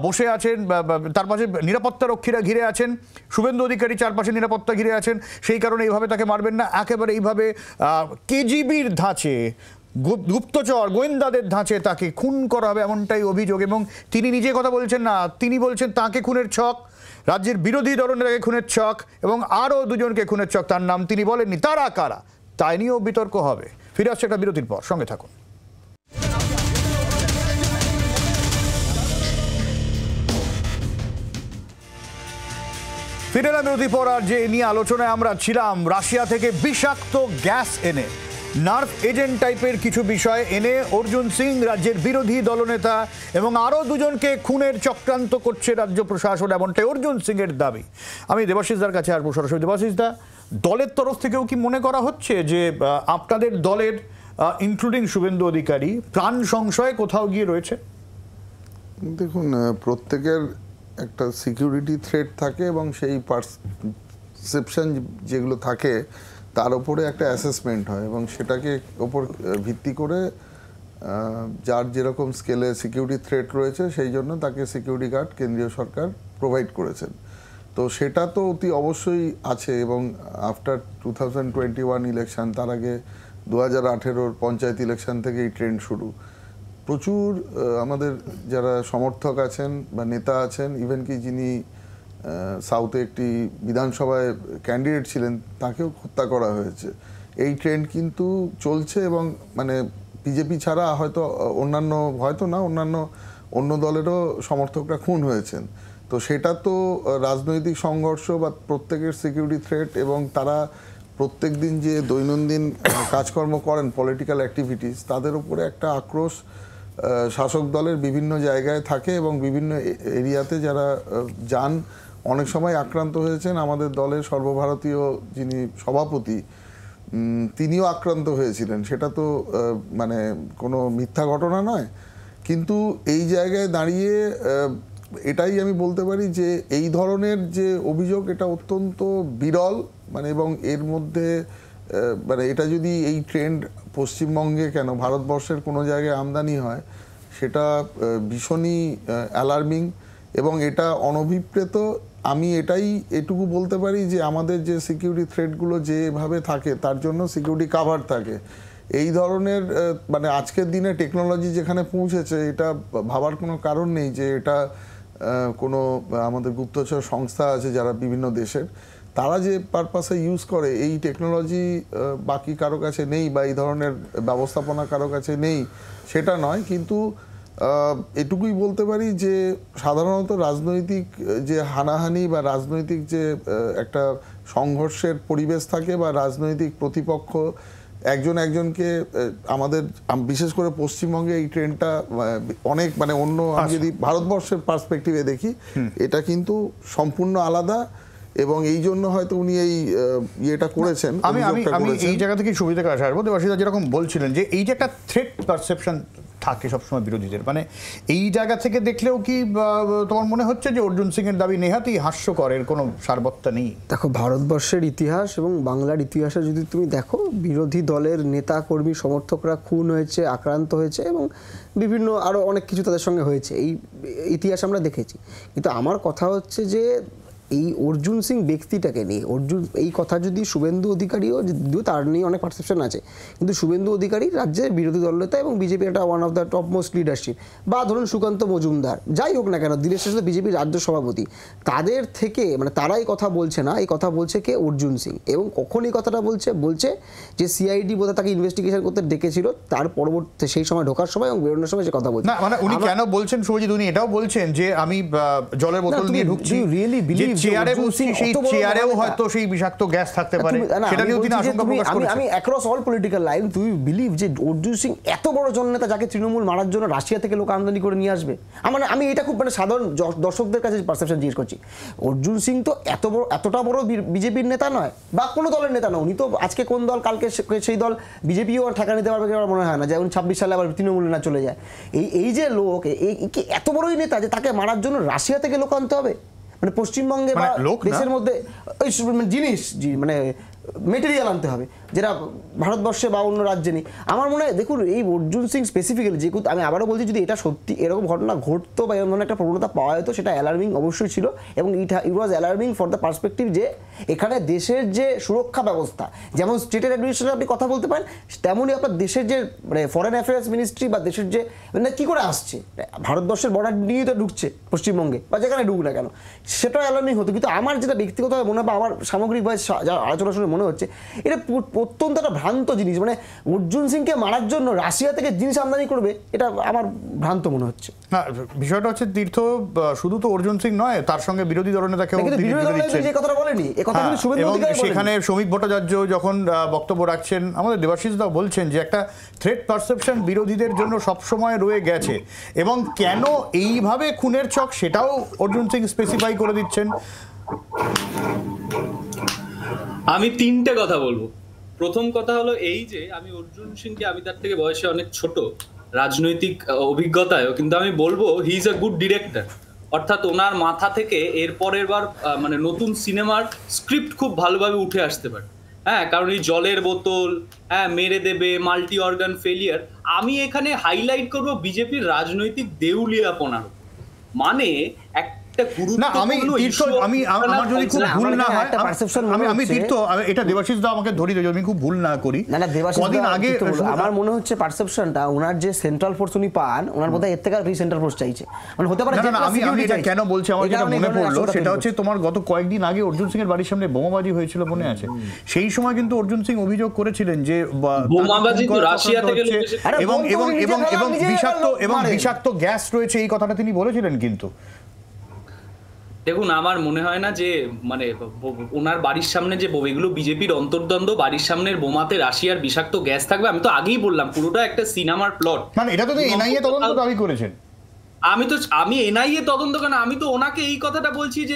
বসে আছেন, তার পাশে নিরাপত্তা রক্ষীরা ঘিরে আছেন, শুভেন্দু অধিকারী চারপাশে নিরাপত্তা ঘিরে আছেন, সেই কারণে এইভাবে তাকে মারবেন না। একেবারে এইভাবে কেজিবির ধাঁচে, গুপ্তচর গোয়েন্দাদের ধাঁচে তাকে খুন করা হবে, এমনটাই অভিযোগ। এবং তিনি নিজে কথা বলছেন না, তিনি বলছেন তাকে খুনের ছক, রাজ্যের বিরোধী দলনেতাকে খুনের ছক এবং আরও দুজনকে খুনের ছক, তার নাম তিনি বলেননি, তারা কারা তাই নিয়েও বিতর্ক হবে। ফিরে আসছে একটা বিরতির পর, সঙ্গে থাকুন। ফিরে এলাম বিরতির পর। আর যে নিয়ে আলোচনায় আমরা ছিলাম, রাশিয়া থেকে বিষাক্ত গ্যাস এনে, নার্ভ এজেন্ট টাইপের কিছু বিষয় এনে অর্জুন সিং, রাজ্যের বিরোধী দলনেতা এবং আরও দুজনকে খুনের চক্রান্ত করছে রাজ্য প্রশাসন, এমনটাই অর্জুন সিং এর দাবি। আমি দেবাশিসদার কাছে আসবো সরাসরি। দেবাশিসদা, দলের তরফ থেকেও কি মনে করা হচ্ছে যে আপনাদের দলের ইনক্লুডিং শুভেন্দু অধিকারী প্রাণ সংশয় কোথাও গিয়ে রয়েছে? দেখুন, প্রত্যেকের একটা সিকিউরিটি থ্রেট থাকে এবং সেই পারসেপশন যেগুলো থাকে তার উপরে একটা অ্যাসেসমেন্ট হয় এবং সেটাকে ওপর ভিত্তি করে যার যেরকম স্কেলে সিকিউরিটি থ্রেট রয়েছে সেই জন্য তাকে সিকিউরিটি গার্ড কেন্দ্রীয় সরকার প্রোভাইড করেছেন। তো সেটা তো অতি অবশ্যই আছে এবং আফটার 2021 ইলেকশন, তার আগে 2018 পঞ্চায়েত ইলেকশন থেকে এই ট্রেন্ড শুরু। প্রচুর আমাদের যারা সমর্থক আছেন বা নেতা আছেন, ইভেন কি যিনি সাউথে একটি বিধানসভায় ক্যান্ডিডেট ছিলেন, তাকেও হত্যা করা হয়েছে। এই ট্রেন্ড কিন্তু চলছে এবং মানে বিজেপি ছাড়া হয়তো অন্য দলেরও সমর্থকরা খুন হয়েছেন। তো সেটা তো রাজনৈতিক সংঘর্ষ বা প্রত্যেকের সিকিউরিটি থ্রেট, এবং তারা প্রত্যেক দিন যে দৈনন্দিন কাজকর্ম করেন, পলিটিক্যাল অ্যাক্টিভিটিস, তাদের উপরে একটা আক্রোশ শাসক দলের বিভিন্ন জায়গায় থাকে এবং বিভিন্ন এরিয়াতে যারা যান, অনেক সময় আক্রান্ত হয়েছেন। আমাদের দলের সর্বভারতীয় যিনি সভাপতি, তিনিও আক্রান্ত হয়েছিলেন। সেটা তো মানে কোনো মিথ্যা ঘটনা নয়। কিন্তু এই জায়গায় দাঁড়িয়ে এটাই আমি বলতে পারি যে এই ধরনের যে অভিযোগ, এটা অত্যন্ত বিরল, মানে এবং এর মধ্যে মানে এটা যদি এই ট্রেন্ড পশ্চিমবঙ্গে কেন ভারতবর্ষের কোনো জায়গায় আমদানি হয়, সেটা ভীষণই অ্যালার্মিং এবং এটা অনভিপ্রেত। আমি এটুকু বলতে পারি যে আমাদের যে সিকিউরিটি থ্রেটগুলো যেভাবে থাকে তার জন্য সিকিউরিটি কাভার থাকে। এই ধরনের মানে আজকের দিনে টেকনোলজি যেখানে পৌঁছেছে, এটা ভাবার কোনো কারণ নেই যে এটা কোনো আমাদের গুপ্তচর সংস্থা আছে যারা বিভিন্ন দেশের, তারা যে পারপাসে ইউজ করে এই টেকনোলজি বাকি কারো কাছে নেই বা এই ধরনের ব্যবস্থাপনা কারো কাছে নেই সেটা নয়। কিন্তু এটুকুই বলতে পারি যে সাধারণত রাজনৈতিক যে হানাহানি বা রাজনৈতিক যে একটা সংঘর্ষের পরিবেশ থাকে বা রাজনৈতিক প্রতিপক্ষ একজনকে আমাদের বিশেষ করে পশ্চিমবঙ্গে এই ট্রেন্ডটা অনেক মানে অন্য আমি যদি ভারতবর্ষের পার্সপেক্টিভে দেখি এটা কিন্তু সম্পূর্ণ আলাদা এবং এই জন্য হয়তো উনি এই ইয়েটা করেছেন। আমি এই জায়গা থেকে সুবিধা কাছে আসবো। দেবাশিস যেরকম বলছিলেন যে এই যে একটা থ্রেট পারসেপশন থাকে সবসময় বিরোধীদের, মানে এই জায়গা থেকে দেখলেও কি তোমার মনে হচ্ছে যে অর্জুন সিং এর দাবি নেহাতি হাস্যকর, এর কোনো সারবত্তা নেই? দেখো, ভারতবর্ষের ইতিহাস এবং বাংলার ইতিহাসে যদি তুমি দেখো, বিরোধী দলের নেতা কর্মী সমর্থকরা খুন হয়েছে, আক্রান্ত হয়েছে এবং বিভিন্ন আরও অনেক কিছু তাদের সঙ্গে হয়েছে, এই ইতিহাস আমরা দেখেছি। কিন্তু আমার কথা হচ্ছে যে এই অর্জুন সিং ব্যক্তিটাকে নিয়ে এই কথা যদি শুভেন্দু অধিকারীও, যদিও তার নিয়ে অনেক পারসেপশন আছে, কিন্তু শুভেন্দু অধিকারী রাজ্যের বিরোধী দলনেতা এবং বিজেপির একটা one of the top most leadership, বা ধরুন সুকান্ত মজুমদার, যাই হোক না কেন, দিনের শেষে বিজেপির রাজ্য সভাপতি, তাদের থেকে মানে তারাই কথা বলছে না, এই কথা বলছে কে? অর্জুন সিং। এবং কখন এই কথাটা বলছে যে সিআইডি বোধহয় তাকে ইনভেস্টিগেশন করতে ডেকেছিল, তার পরবর্তী সেই সময় ঢোকার সময় এবং বেরোনোর সময় সে কথা বলছে না। মানে উনি কেন বলছেন শুভজিৎ? উনি এটাও বলছেন যে আমি জলের বোতল নিয়ে ঢুকছি, রিয়েলি বিলিভ চেয়ারে বসছি, সেই চেয়ারেও হয়তো সেই বিষাক্ত গ্যাস থাকতে পারে, সেটা নিয়েও তিনি আশঙ্কা প্রকাশ করেছেন। আমি অ্যাক্রস অল পলিটিক্যাল লাইন, তুমি বিলিভ যে অর্জুন সিং এত বড় জননেতা যাকে তৃণমূল মারার জন্য রাশিয়া থেকে লোক আমদানি করে নিয়ে আসবে? আমি এটা খুব মানে সাধারণ দর্শকদের কাছে পারসেপশন জিজ্ঞেস করছি। অর্জুন সিং তো এতটা বড় বিজেপির নেতা নয় বা কোনো দলের নেতা নয়। উনি তো আজকে কোন দল, কালকে সেই দল বিজেপিও ঠেকা নিতে পারবে আমার মনে হয় না, যেমন 26 সালে আবার তৃণমূলে না চলে যায়। এই যে লোক, কি এত বড়ই নেতা যে তাকে মারার জন্য রাশিয়া থেকে লোক আনতে হবে? মানে পশ্চিমবঙ্গে বা দেশের মধ্যে ওই জিনিস মানে মেটেরিয়াল আনতে হবে, যেটা ভারতবর্ষে বা অন্য রাজ্যে নেই। আমার মনে হয় দেখুন, এই অর্জুন সিং স্পেসিফিক্যালি, যে আমি আবারও বলছি, যদি এটা সত্যি এরকম ঘটনা ঘটতো বা এরকম ধরনের একটা প্রবণতা পাওয়া যেত, সেটা অ্যালার্মিং অবশ্যই ছিল। এবং ইট ওয়াজ অ্যালার্মিং ফর দ্য পার্সপেক্টিভ যে এখানে দেশের যে সুরক্ষা ব্যবস্থা, যেমন স্টেটের অ্যাডমিনিস্ট্রেশন আপনি কথা বলতে পারেন, তেমনই আপনার দেশের যে মানে ফরেন অ্যাফেয়ার্স মিনিস্ট্রি বা দেশের যে মানে কী করে আসছে, ভারতবর্ষের বর্ডার নিয়েই তো ঢুকছে পশ্চিমবঙ্গে বা যেখানে ঢুক না কেন, সেটাও অ্যালার্মিং হতো। কিন্তু আমার যেটা ব্যক্তিগতভাবে মনে হয় বা আমার সামগ্রিকভাবে যা আলোচনা শুনে মনে হচ্ছে, এটা অত্যন্ত একটা ভ্রান্ত জিনিস। মানে অর্জুন সিংকে মারার জন্য রাশিয়া থেকে জিনিস আমদানি করবে, এটা আমার ভ্রান্ত মনে হচ্ছে। না, বিষয়টা হচ্ছে তীর্থ শুধু তো অর্জুন সিং নয়, তার সঙ্গে বিরোধী দলনেতাকেও যে কথাটা বলেনি, এই কথা কিন্তু শুভেন্দু অধিকারী বলেন। সেখানে শ্রমিক ভট্টাচার্য যখন বক্তব্য রাখছেন, আমাদের দেবাশিস দা বলছেন যে একটা থ্রেট পারসেপশন বিরোধীদের জন্য সবসময় রয়ে গেছে এবং কেন এইভাবে খুনের ছক সেটাও অর্জুন সিং স্পেসিফাই করে দিচ্ছেন। আমি তিনটে কথা বলবো। প্রথম কথা হলো এই যে আমি অর্জুন সিংকে, আমি তার থেকে বয়সে অনেক ছোট, রাজনৈতিক অভিজ্ঞতায়ও, কিন্তু আমি বলবো he is a good director. অর্থাৎ ওনার মাথা থেকে এর পরের বার মানে নতুন সিনেমার স্ক্রিপ্ট খুব ভালোভাবে উঠে আসতে পারে। হ্যাঁ, কারণ এই জলের বোতল, হ্যাঁ মেরে দেবে, মাল্টি অর্গান ফেলিয়ার, আমি এখানে হাইলাইট করবো বিজেপির রাজনৈতিক দেউলিয়াপনার। মানে আমার মনে হচ্ছে পারসেপশনটা ওনার যে সেন্ট্রাল ফোর্স উনি পান, ওনার বোধহয় এর থেকে সেন্ট্রাল ফোর্স চাইছে। মানে হতে পারে আমি এটা কেন বলছি, আমার যেটা মনে পড়লো সেটা হচ্ছে তোমার গত কয়েকদিন আগে অর্জুন সিং এর বাড়ির সামনে বোমাবাজি হয়েছিল, মনে আছে? সেই সময় কিন্তু অর্জুন সিং অভিযোগ করেছিলেন যে বিষাক্ত গ্যাস রয়েছে, এই কথাটা তিনি বলেছিলেন। কিন্তু দেখুন, আমার মনে হয় না যে মানে ওনার বাড়ির সামনে যে এগুলো বিজেপির অন্তর্দ্বন্দ্ব, বাড়ির সামনের বোমাতে রাশিয়ার বিষাক্ত গ্যাস থাকবে। আমি তো আগেই বললাম পুরোটা একটা সিনেমার প্লট। মানে এটা তো এনআইএ তদন্ত দাবি করেছেন। আমি এনআইএ তদন্ত কেন, আমি তো ওনাকে এই কথাটা বলছি যে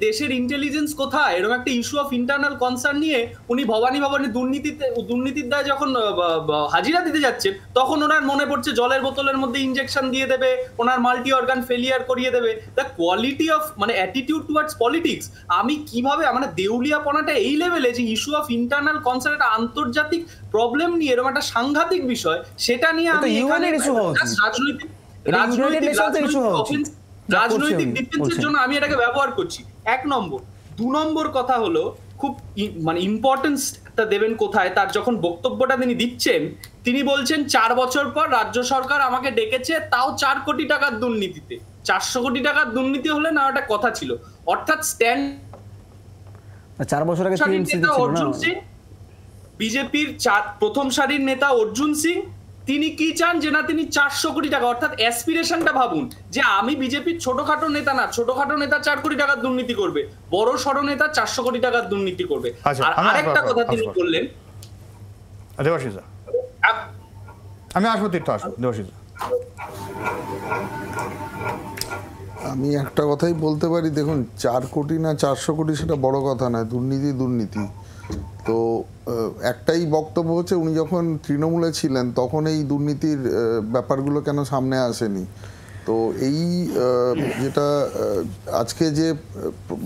দেশের ইন্টেলিজেন্স কোথায়, এরকম একটা ইস্যু অফ ইন্টারনাল কনসার্ন নিয়ে উনি ভবানী ভবনে দুর্নীতির দায় যখন হাজিরা দিতে যাচ্ছেন, তখন ওনার মনে পড়ছে জলের বোতলের মধ্যে ইনজেকশন দিয়ে দেবে, ওনার মাল্টি অর্গান ফেলিয়ার করিয়ে দেবে। দ্য কোয়ালিটি অফ মানে অ্যাটিটিউড টুয়ার্ডস পলিটিক্স, আমি কিভাবে মানে দেউলিয়াপনাটা এই লেভেলে যে ইস্যু অফ ইন্টারনাল কনসার্ন, একটা আন্তর্জাতিক প্রবলেম নিয়ে এরকম একটা সাংঘাতিক বিষয়, সেটা নিয়ে আমি এখানে রাজনৈতিক ডিফেন্সের জন্য আমি এটাকে ব্যবহার করছি। এক নম্বর। দু নম্বর কথা হলো, খুব মানে ইম্পর্টেন্সটা দেবেন কোথায়, তার যখন বক্তব্যটা তিনি দিচ্ছেন, তিনি বলছেন 4 বছর পর রাজ্য সরকার আমাকে ডেকেছে, তাও 4 কোটি টাকার দুর্নীতিতে। 400 কোটি টাকার দুর্নীতি হলে না একটা কথা ছিল। অর্থাৎ স্ট্যান্ড 4 বছর আগে অর্জুন সিং, বিজেপির প্রথম সারির নেতা অর্জুন সিং, তিনি কি চান যে না তিনি 400 কোটি টাকা, অর্থাৎ অ্যাসপিরেশনটা ভাবুন যে আমি বিজেপির ছোটখাটো নেতা না, ছোটখাটো নেতা 4 কোটি টাকার দুর্নীতি করবে, বড় সড় নেতা 400 কোটি টাকার দুর্নীতি করবে। আর আরেকটা কথা তিনি বললেন, দেবাশিস দা, আমি আসবো তীর্থ, আসবো দেবাশিস দা। আমি একটা কথাই বলতে পারি, দেখুন 4 কোটি না 400 কোটি সেটা বড় কথা নয়, দুর্নীতি দুর্নীতি। তো একটাই বক্তব্য হচ্ছে, উনি যখন তৃণমূলে ছিলেন তখন এই দুর্নীতির ব্যাপারগুলো কেন সামনে আসেনি। তো এই যেটা আজকে যে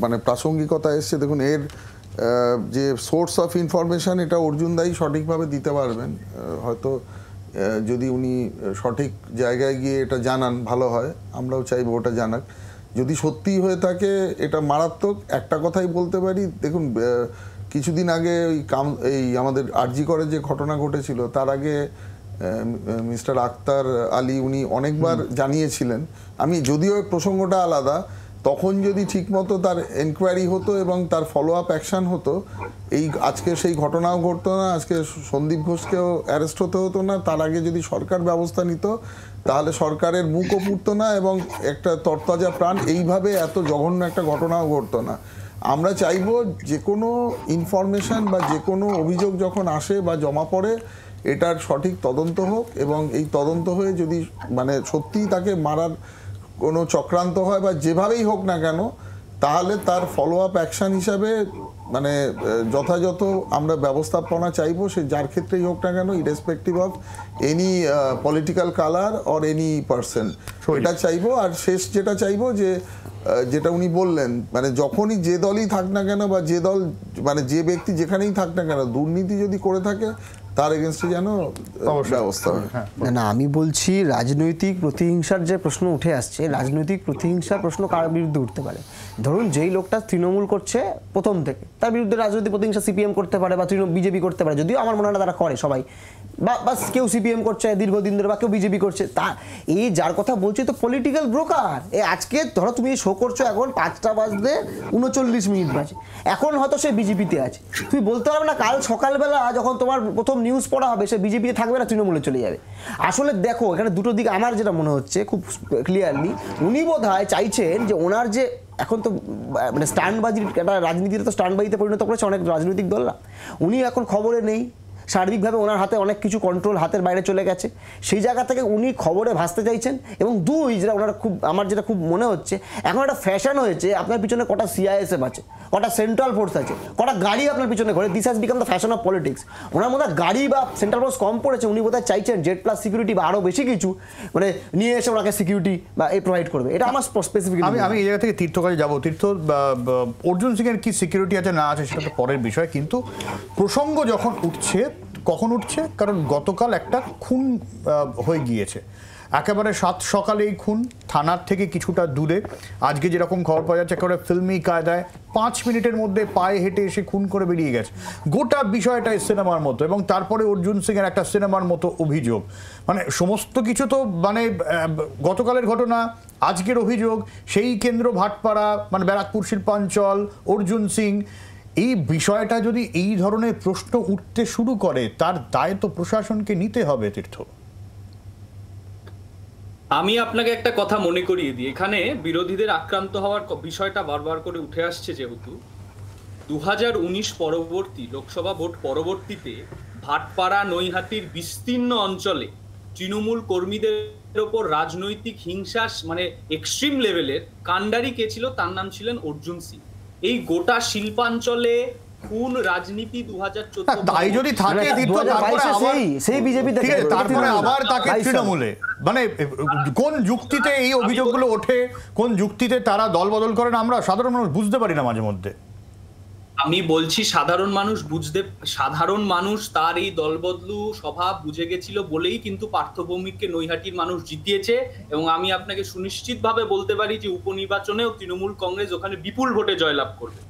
মানে প্রাসঙ্গিকতা এসছে, দেখুন এর যে সোর্স অফ ইনফরমেশন এটা অর্জুন দাই সঠিকভাবে দিতে পারবেন। হয়তো যদি উনি সঠিক জায়গায় গিয়ে এটা জানান ভালো হয়, আমরাও চাইবো ওটা জানাক। যদি সত্যিই হয়ে থাকে এটা মারাত্মক। একটা কথাই বলতে পারি, দেখুন কিছুদিন আগে এই আমাদের আরজি করে যে ঘটনা ঘটেছিল, তার আগে মিস্টার আক্তার আলী উনি অনেকবার জানিয়েছিলেন। আমি যদিও প্রসঙ্গটা আলাদা, তখন যদি ঠিকমতো তার এনকোয়ারি হতো এবং তার ফলো আপ অ্যাকশন হতো, এই আজকে সেই ঘটনাও ঘটতো না, আজকে সন্দীপ ঘোষকেও অ্যারেস্ট হতে হতো না। তার আগে যদি সরকার ব্যবস্থা নিত তাহলে সরকারের মুখও পুড়তো না এবং একটা তরতাজা প্রাণ এইভাবে এত জঘন্য একটা ঘটনাও ঘটতো না। আমরা চাইবো যে কোনো ইনফরমেশন বা যে কোনো অভিযোগ যখন আসে বা জমা পড়ে, এটার সঠিক তদন্ত হোক এবং এই তদন্ত হয়ে যদি মানে সত্যিই তাকে মারার কোনো চক্রান্ত হয় বা যেভাবেই হোক না কেন, তাহলে তার ফলো আপ অ্যাকশন হিসাবে মানে যথাযথ আমরা ব্যবস্থাপনা চাইবো, সে যার ক্ষেত্রেই হোক না কেন, irrespective of any political colour or any person, এটা চাইবো। আর শেষ যেটা চাইবো যে যেটা উনি বললেন, মানে যখনই যে দলই থাক না কেন বা যে দল মানে যে ব্যক্তি যেখানেই থাক না কেন, দুর্নীতি যদি করে থাকে তার এগেনস্টে যেন ব্যবস্থা হয়। না, আমি বলছি রাজনৈতিক প্রতিহিংসার যে প্রশ্ন উঠে আসছে, রাজনৈতিক প্রতিহিংসার প্রশ্ন কার বিরুদ্ধে উঠতে পারে? ধরুন যেই লোকটা তৃণমূল করছে প্রথম থেকে, তার বিরুদ্ধে রাজনৈতিক প্রতিহিংসা সিপিএম করতে পারে বা বিজেপি করতে পারে, যদিও আমার মনে হয় না তারা করে সবাই, বা কেউ সিপিএম করছে দীর্ঘদিন ধরে বা কেউ বিজেপি করছে। তা এই যার কথা বলছি তো পলিটিক্যাল ব্রোকার। আজকে ধরো তুমি শো করছো এখন 5টা বাজতে 39 মিনিট বাজে, এখন হয়তো সে বিজেপিতে আছে। তুমি বলতে পারবে না কাল সকালবেলা যখন তোমার প্রথম নিউজ পড়া হবে সে বিজেপিতে থাকবে না, তৃণমূলে চলে যাবে। আসলে দেখো এখানে দুটো দিক আমার যেটা মনে হচ্ছে খুব ক্লিয়ারলি, উনি বোধহয় চাইছেন যে ওনার যে এখন তো মানে স্ট্যান্ডবাজির একটা রাজনীতিতে তো স্ট্যান্ডবাজিতে পরিণত করেছে অনেক রাজনৈতিক দলরা, উনি এখন খবরে নেই, সার্বিকভাবে ওনার হাতে অনেক কিছু কন্ট্রোল হাতের বাইরে চলে গেছে, সেই জায়গা থেকে উনি খবরে ভাসতে চাইছেন। এবং দুই, যেটা ওনার খুব আমার যেটা খুব মনে হচ্ছে, এখন একটা ফ্যাশন হয়েছে আপনার পিছনে কটা সিআইএসএফ আছে, কটা সেন্ট্রাল ফোর্স আছে, কটা গাড়ি আপনার পিছনে ঘরে, this has become the fashion of politics. ওনার মধ্যে গাড়ি বা সেন্ট্রাল ফোর্স কম পড়েছে, উনি বোধহয় চাইছেন জেড প্লাস সিকিউরিটি বা আরও বেশি কিছু মানে নিয়ে এসে ওনাকে সিকিউরিটি বা প্রোভাইড করবে। এটা আমার স্পেসিফিক। আমি এই জায়গা থেকে তীর্থ কাছে যাবো। তীর্থ, অর্জুন সিং এর কি সিকিউরিটি আছে না আছে সেটা তো পরের বিষয়, কিন্তু প্রসঙ্গ যখন উঠছে, কখন উঠছে? কারণ গতকাল একটা খুন হয়ে গিয়েছে, একেবারে 7 সকালে এই খুন, থানার থেকে কিছুটা দূরে। আজকে যেরকম খবর পাওয়া যাচ্ছে একেবারে ফিল্মি কায়দায় 5 মিনিটের মধ্যে পায়ে হেঁটে এসে খুন করে বেরিয়ে গেছে। গোটা বিষয়টা সিনেমার মতো, এবং তারপরে অর্জুন সিং এর একটা সিনেমার মতো অভিযোগ, মানে সমস্ত কিছু তো মানে গতকালের ঘটনা, আজকের অভিযোগ, সেই কেন্দ্র ভাটপাড়া মানে ব্যারাকপুর শিল্পাঞ্চল, অর্জুন সিং। এই বিষয়টা যদি এই ধরনের প্রশ্ন উঠতে শুরু করে, তার দায় তো প্রশাসনকে নিতে হবে। তীর্থ, আমি আপনাকে একটা কথা মনে করিয়ে দিই, এখানে বিরোধীদের আক্রান্ত হওয়ার বিষয়টা বারবার করে উঠে আসছে, যেহেতু 2019 পরবর্তী লোকসভা ভোট পরবর্তীতে ভাটপাড়া নৈহাটির বিস্তীর্ণ অঞ্চলে তৃণমূল কর্মীদের ওপর রাজনৈতিক হিংসা মানে এক্সট্রিম লেভেলের কাণ্ডারি কে ছিল, তার নাম ছিলেন অর্জুন সিং। এই গোটা শিল্পাঞ্চলে খুন রাজনীতি 2014 তাই যদি থাকে তারপরে আবার তাকে তৃণমূলে, মানে কোন যুক্তিতে এই অভিযোগগুলো ওঠে, কোন যুক্তিতে তারা দল বদল করেন, আমরা সাধারণ মানুষ বুঝতে পারি না মাঝে মধ্যে। আমি বলছি সাধারণ মানুষ তার এই দলবদলু স্বভাব বুঝে গেছিল বলেই কিন্তু পার্থ ভৌমিককে নৈহাটির মানুষ জিতিয়েছে। এবং আমি আপনাকে সুনিশ্চিতভাবে বলতে পারি যে উপনির্বাচনেও তৃণমূল কংগ্রেস ওখানে বিপুল ভোটে জয়লাভ করবে।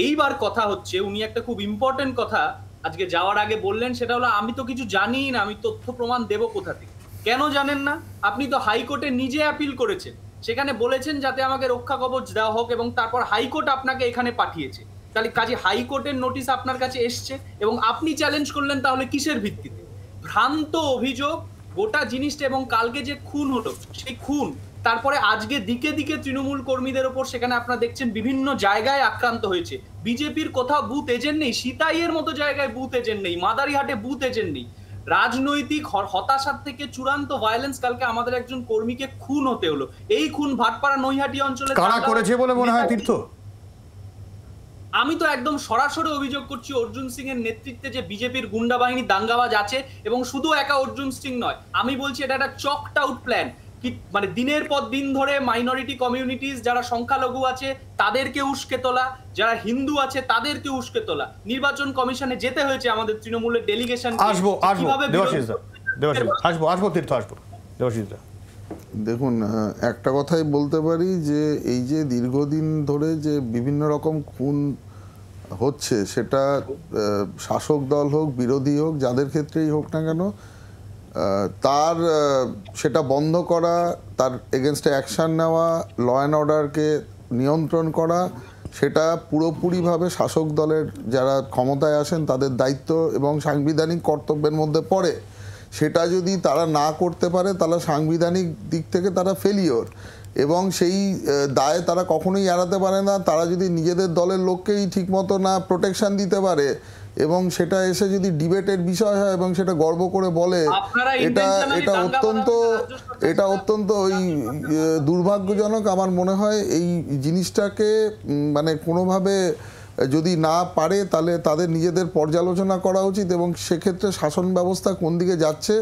এইবার কথা হচ্ছে, উনি একটা খুব ইম্পর্টেন্ট কথা আজকে যাওয়ার আগে বললেন, সেটা হলো আমি তো কিছু জানি না, আমি তথ্য প্রমাণ দেব কোথা থেকে। কেন জানেন না? আপনি তো হাইকোর্টে নিজে অ্যাপিল করেছেন, সেখানে বলেছেন যাতে আমাকে রক্ষা কবচ দেওয়া হোক, এবং তারপর হাইকোর্ট আপনাকে এখানে পাঠিয়েছে। তাহলে কাজে হাইকোর্টের নোটিশ আপনার কাছে এসছে এবং আপনি চ্যালেঞ্জ করলেন, তাহলে কিসের ভিত্তিতে? ভ্রান্ত অভিযোগ গোটা জিনিসটা। এবং কালকে যে খুন হলো, সেই খুন তারপরে আজকে দিকে দিকে তৃণমূল কর্মীদের ওপর সেখানে আপনারা দেখছেন বিভিন্ন জায়গায় আক্রান্ত হয়েছে, বিজেপির কোথাও বুথ এজেন্ট নেই, সিতাইয়ের মতো জায়গায় বুথ এজেন্ট নেই, মাদারিহাটে বুথ এজেন্ট নেই। রাজনৈতিক হতাশার থেকে চূড়ান্ত ভায়োলেন্স, কালকে আমাদের একজন কর্মীকে খুন হতে হলো। এই খুন ভাটপাড়া নৈহাটি অঞ্চলে কারা করেছে বলে মনে হয় তীর্থ? আমি তো একদম সরাসরি অভিযোগ করছি অর্জুন সিং এর নেতৃত্বে যে বিজেপির গুন্ডা বাহিনী দাঙ্গাবাজ আছে, এবং শুধু একা অর্জুন সিং নয়, আমি বলছি এটা একটা চকড আউট প্ল্যান। মানে দিনের পর দিন ধরে মাইনরিটি কমিউনিটিস যারা সংখ্যালঘু আছে তাদেরকে উস্কে তোলা, যারা হিন্দু আছে তাদেরকে উস্কে তোলা। নির্বাচন কমিশনে যেতে হয়েছে আমাদের তৃণমূলের ডেলিগেশন। দেখুন, একটা কথাই বলতে পারি যে এই যে দীর্ঘদিন ধরে যে বিভিন্ন রকম খুন হচ্ছে, সেটা শাসক দল হোক বিরোধী হোক যাদের ক্ষেত্রেই হোক না কেন, তার সেটা বন্ধ করা, তার এগেনস্টে অ্যাকশান নেওয়া, ল অ্যান্ড অর্ডারকে নিয়ন্ত্রণ করা, সেটা পুরোপুরিভাবে শাসক দলের যারা ক্ষমতায় আসেন তাদের দায়িত্ব এবং সাংবিধানিক কর্তব্যের মধ্যে পড়ে। সেটা যদি তারা না করতে পারে তাহলে সাংবিধানিক দিক থেকে তারা ফেলিওর, এবং সেই দায় তারা কখনোই এড়াতে পারে না। তারা যদি নিজেদের দলের লোককেই ঠিকমতো না প্রোটেকশন দিতে পারে এবং সেটা এসে যদি ডিবেটের বিষয় হয় এবং সেটা গর্ব করে বলে, এটা অত্যন্ত ওই দুর্ভাগ্যজনক। আমার মনে হয় এই জিনিসটাকে মানে কোনোভাবে যদি না পারে তাহলে তাদের নিজেদের পর্যালোচনা করা উচিত, এবং সেক্ষেত্রে শাসন ব্যবস্থা কোন দিকে যাচ্ছে।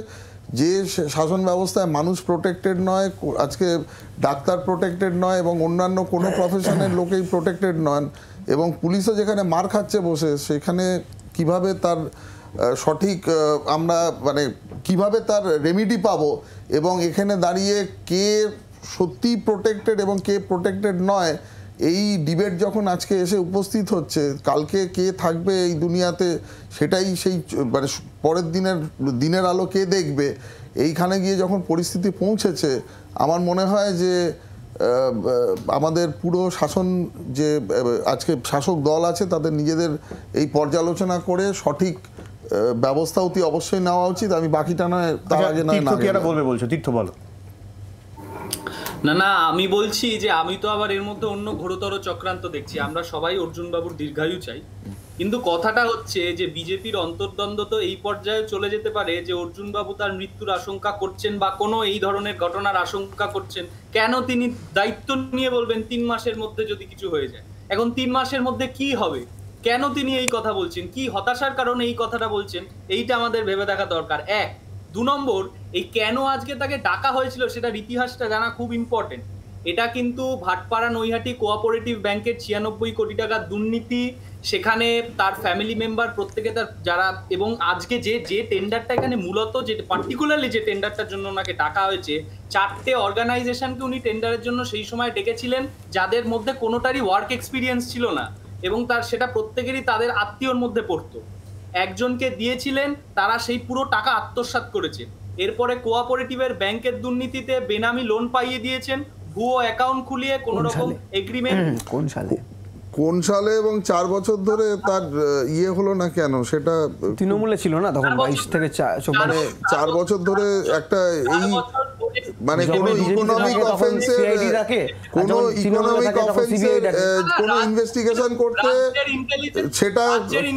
যে শাসন ব্যবস্থায় মানুষ প্রোটেক্টেড নয়, আজকে ডাক্তার প্রোটেক্টেড নয় এবং অন্যান্য কোনো প্রফেশনের লোকেই প্রোটেক্টেড নন, এবং পুলিশও যেখানে মার খাচ্ছে বসে, সেখানে কিভাবে তার সঠিক আমরা মানে কিভাবে তার রেমিডি পাবো, এবং এখানে দাঁড়িয়ে কে সত্যি প্রোটেক্টেড এবং কে প্রোটেক্টেড নয়, এই ডিবেট যখন আজকে এসে উপস্থিত হচ্ছে, কালকে কে থাকবে এই দুনিয়াতে সেটাই সেই মানে পরের দিনের আলো কে দেখবে, এইখানে গিয়ে যখন পরিস্থিতি পৌঁছেছে, আমার মনে হয় যে আমাদের পুরো শাসন যে আজকে শাসক দল আছে তাদের নিজেদের এই পর্যালোচনা করে সঠিক ব্যবস্থা অতি অবশ্যই নেওয়া উচিত। আমি বাকিটা নয় তার আগে নয় বলবে বলছো তীর্থ বলো। না, আমি বলছি যে আমি তো আবার এর মধ্যে অন্য ঘোরতর চক্রান্ত দেখছি। আমরা সবাই অর্জুন বাবুর দীর্ঘায়ু চাই, কিন্তু কথাটা হচ্ছে যে বিজেপির অন্তর্দ্বন্দ্ব তো এই পর্যায়ে চলে যেতে পারে যে অর্জুন বাবু তার মৃত্যুর আশঙ্কা করছেন বা কোনো এই ধরনের ঘটনার আশঙ্কা করছেন। কেন তিনি দায়িত্ব নিয়ে বলবেন 3 মাসের মধ্যে যদি কিছু হয়ে যায়? এখন 3 মাসের মধ্যে কি হবে? কেন তিনি এই কথা বলছেন? কি হতাশার কারণে এই কথাটা বলছেন? এইটা আমাদের ভেবে দেখা দরকার। 1, 2 নম্বর, এই কেন আজকে তাকে ডাকা হয়েছিল সেটার ইতিহাসটা জানা খুব ইম্পর্টেন্ট। এটা কিন্তু ভাটপাড়া নৈহাটি কোঅপারেটিভ ব্যাংকের 96 কোটি টাকা দুর্নীতি, সেখানে তার ফ্যামিলি মেম্বার প্রত্যেকে তার যারা, এবং আজকে যে টেন্ডারটা এখানে মূলত যে পার্টিকুলারলি যে টেন্ডারটার জন্য ওনাকে ডাকা হয়েছে, 4টে অর্গানাইজেশনকে উনি টেন্ডারের জন্য সেই সময় ডেকেছিলেন যাদের মধ্যে কোনোটারই ওয়ার্ক এক্সপিরিয়েন্স ছিল না, এবং সেটা প্রত্যেকেরই তাদের আত্মীয়র মধ্যে পড়তো। একজনকে দিয়েছিলেন, তারা সেই পুরো টাকা আত্মসাৎ করেছে। এরপরে কোঅপারেটিভের ব্যাংকের দুর্নীতিতে বেনামি লোন পাইয়ে দিয়েছেন, ভুয়ো অ্যাকাউন্ট খুলিয়ে কোন রকম এগ্রিমেন্ট। কোন সালে এবং 4 বছর ধরে তার ইয়ে হলো না কেন? সেটা তৃণমূলে ছিল না তখন, 22 থেকে 4 বছর ধরে একটা এই মানে কোনো ইকোনমিক অফেন্সের কোনো ইনভেস্টিগেশন করতে সেটা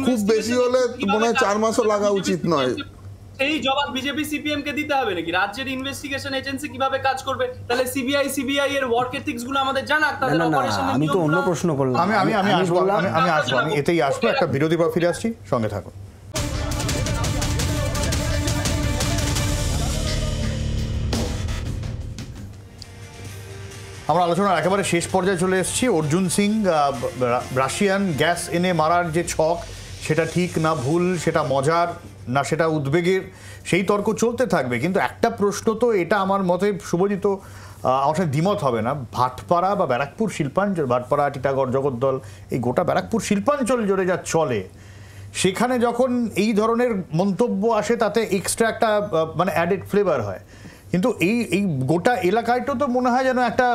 খুব বেশি হলে মনে হয় 4 মাসও লাগা উচিত নয়। এই জবাব বিজেপি সিপিএম কে দিতে হবে নাকি? রাজ্যের ইনভেস্টিগেশন এজেন্সি কিভাবে কাজ করবে? তাহলে সিবিআই এর ওয়ার্ক এথিক্স গুলো আমাদের জানাক, তাদের অপারেশনের। আমি তো অন্য প্রশ্ন করলাম। আমি এতেই আসবো। একটা বিরতি পর ফিরে আসছি, সঙ্গে থাকুন। আমরা আলোচনার একেবারে শেষ পর্যায়ে চলে এসেছি। অর্জুন সিং রাশিয়ান গ্যাস এনে মারার যে ছক, সেটা ঠিক না ভুল, সেটা মজার না সেটা উদ্বেগের, সেই তর্ক চলতে থাকবে। কিন্তু একটা প্রশ্ন তো এটা আমার মতে শুভজিৎ আমার সাথে দ্বিমত হবে না, ভাটপাড়া বা ব্যারাকপুর শিল্পাঞ্চল, ভাটপাড়া, টিটাগড়, জগদ্দল, এই গোটা ব্যারাকপুর শিল্পাঞ্চল জুড়ে যা চলে, সেখানে যখন এই ধরনের মন্তব্য আসে তাতে এক্সট্রা একটা মানে অ্যাডেড ফ্লেভার হয়। কিন্তু এই গোটা এলাকাটা তো মনে হয় যেন একটা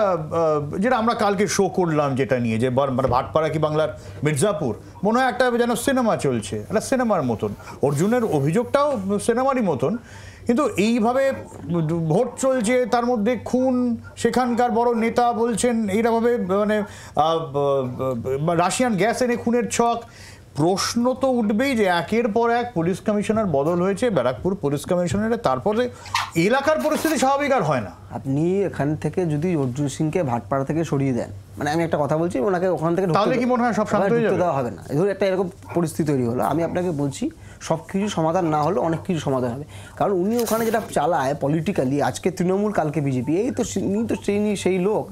যেটা আমরা কালকে শো করলাম যেটা নিয়ে যে মানে ভাটপাড়া কি বাংলার মির্জাপুর, মনে হয় একটা যেন সিনেমা চলছে, একটা সিনেমার মতন। অর্জুনের অভিযোগটাও সিনেমারই মতন, কিন্তু এইভাবে ভোট চলছে, তার মধ্যে খুন, সেখানকার বড় নেতা বলছেন এইভাবে মানে রাশিয়ান গ্যাস এনে খুনের ছক। প্রশ্ন তো উঠবেই যে একের পর এক পুলিশ কমিশনার বদল হয়েছে, ব্যারাকপুর পুলিশ কমিশনারে, তারপরে এলাকার পরিস্থিতি স্বাভাবিক আর হয় না। আপনি এখান থেকে যদি অর্জুন সিংকে ভাটপাড়া থেকে সরিয়ে দেন, মানে আমি একটা কথা বলছি, ওনাকে ওখান থেকে তাহলে কি মনে হয় সব শান্ত হয়ে যাবে? দেওয়া হবে না। ধরুন একটা এরকম পরিস্থিতি তৈরি হলো, আমি আপনাকে বলছি সব কিছু সমাধান না হলেও অনেক কিছু সমাধান হবে। কারণ উনি ওখানে যেটা চালায় পলিটিক্যালি, আজকে তৃণমূল কালকে বিজেপি, এই তো সেই লোক